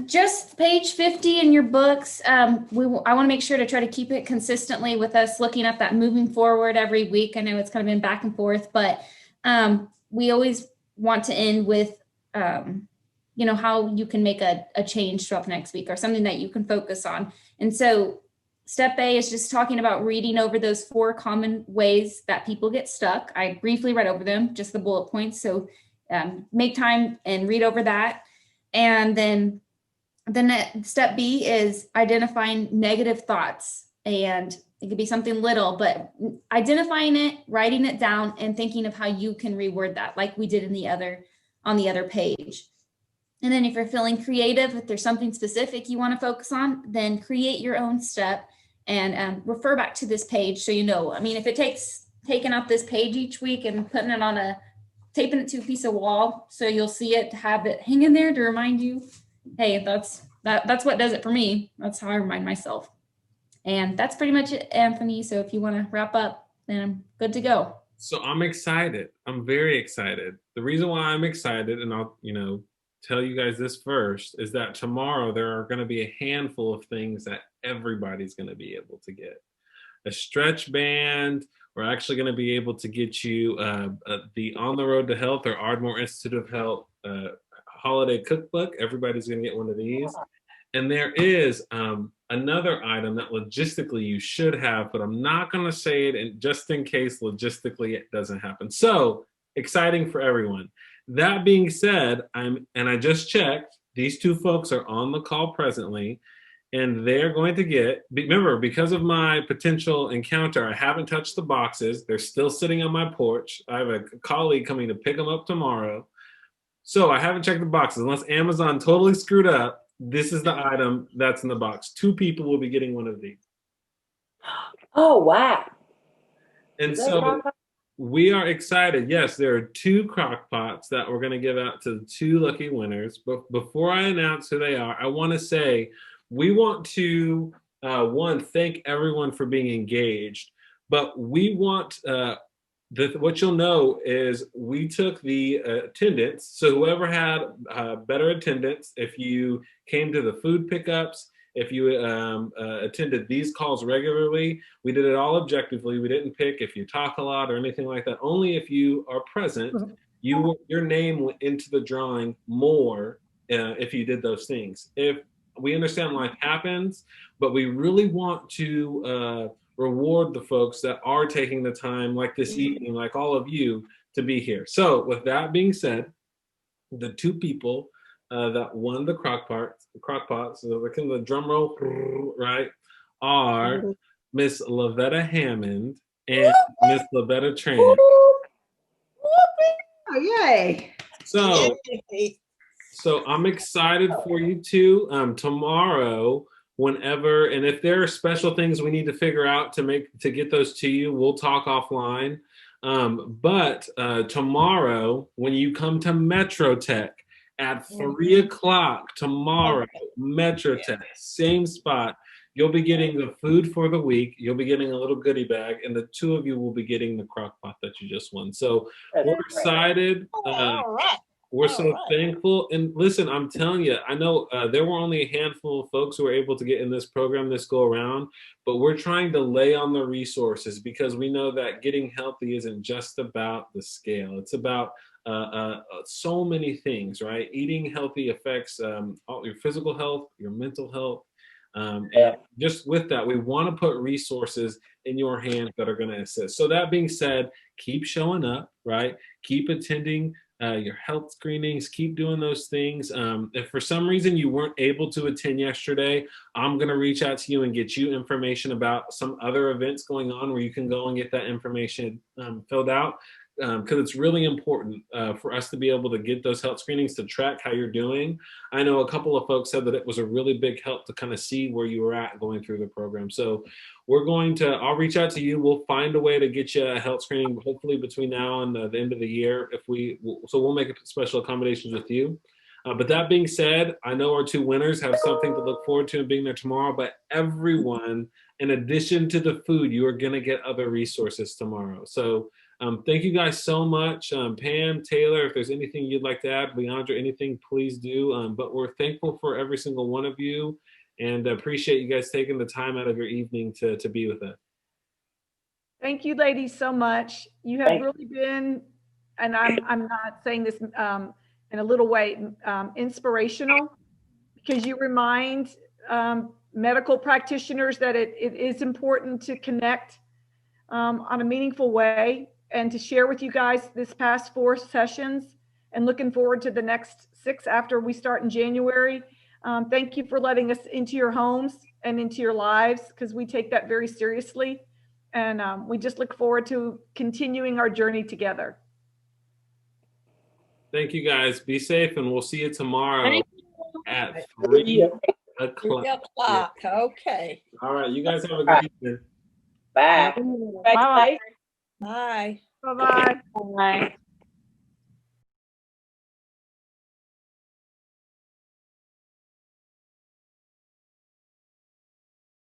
Just page 50 in your books. I want to make sure to try to keep it consistently with us looking at that moving forward every week. I know it's kind of been back and forth, but we always want to end with, how you can make a change throughout the next week or something that you can focus on. And so step A is just talking about reading over those 4 common ways that people get stuck. I briefly read over them, just the bullet points. So make time and read over that. And then step B is identifying negative thoughts. And it could be something little, but identifying it, writing it down, and thinking of how you can reword that, like we did on the other page. And then if you're feeling creative, if there's something specific you want to focus on, then create your own step and refer back to this page so you know. I mean, if it takes taking out this page each week and putting it taping it to a piece of wall so you'll see it, have it hanging there to remind you, hey, that's what does it for me. That's how I remind myself. And that's pretty much it, Anthony. So if you want to wrap up, then I'm good to go. So I'm excited. I'm very excited. The reason why I'm excited, and I'll, tell you guys this first, is that tomorrow there are going to be a handful of things that everybody's going to be able to get. A stretch band We're actually going to be able to get you the On the Road to Health or Ardmore Institute of Health holiday cookbook. Everybody's going to get one of these. And there is another item that logistically you should have, but I'm not going to say it, and just in case logistically it doesn't happen. So exciting for everyone. That being said, I just checked, these two folks are on the call presently, and they're going to get, remember, because of my potential encounter, I haven't touched the boxes. They're still sitting on my porch. I have a colleague coming to pick them up tomorrow. So I haven't checked the boxes. Unless Amazon totally screwed up, this is the item that's in the box. 2 people will be getting one of these. Oh, wow. And so we are excited. Yes, there are 2 crock pots that we're going to give out to 2 lucky winners. But before I announce who they are, I want to say we want to, one, thank everyone for being engaged. But we want, what you'll know is we took the attendance. So whoever had better attendance, if you came to the food pickups, if you attended these calls regularly, we did it all objectively. We didn't pick if you talk a lot or anything like that. Only if you are present, your name went into the drawing more if you did those things. If we understand life happens, but we really want to reward the folks that are taking the time, like this evening, like all of you, to be here. So with that being said, the 2 people that won the crock pots, so we can the drum roll, right, are Miss Lavetta Hammond and Miss Lavetta Tran. Oh, yay. So I'm excited for you two. Tomorrow, whenever, and if there are special things we need to figure out to get those to you, we'll talk offline. But tomorrow, when you come to Metro Tech at 3 o'clock tomorrow, Metro Tech, same spot, you'll be getting the food for the week. You'll be getting a little goodie bag, and the 2 of you will be getting the crock pot that you just won. So we're excited. All right. We're so thankful. And listen, I'm telling you, I know there were only a handful of folks who were able to get in this program this go around, but we're trying to lay on the resources because we know that getting healthy isn't just about the scale. It's about so many things, right? Eating healthy affects all your physical health, your mental health. And just with that, we want to put resources in your hands that are going to assist. So that being said, keep showing up, right? Keep attending your health screenings, keep doing those things. If for some reason you weren't able to attend yesterday, I'm going to reach out to you and get you information about some other events going on where you can go and get that information filled out. Because it's really important for us to be able to get those health screenings to track how you're doing. I know a couple of folks said that it was a really big help to kind of see where you were at going through the program. So I'll reach out to you. We'll find a way to get you a health screening, hopefully between now and the end of the year. So we'll make special accommodations with you. But that being said, I know our 2 winners have something to look forward to and being there tomorrow, but everyone, in addition to the food, you are going to get other resources tomorrow. So thank you guys so much. Pam, Taylor, if there's anything you'd like to add, Leandra, anything, please do. But we're thankful for every single one of you and appreciate you guys taking the time out of your evening to be with us. Thank you, ladies, so much. You have really been, and I'm not saying this in a little way, inspirational, because you remind medical practitioners that it is important to connect on a meaningful way and to share with you guys this past 4 sessions, and looking forward to the next 6 after we start in January. Thank you for letting us into your homes and into your lives, because we take that very seriously. And we just look forward to continuing our journey together. Thank you guys. Be safe, and we'll see you tomorrow at 3 o'clock. 3 o'clock. Okay. All right. You guys have a good evening. Bye. Bye. Bye. Bye-bye. Bye.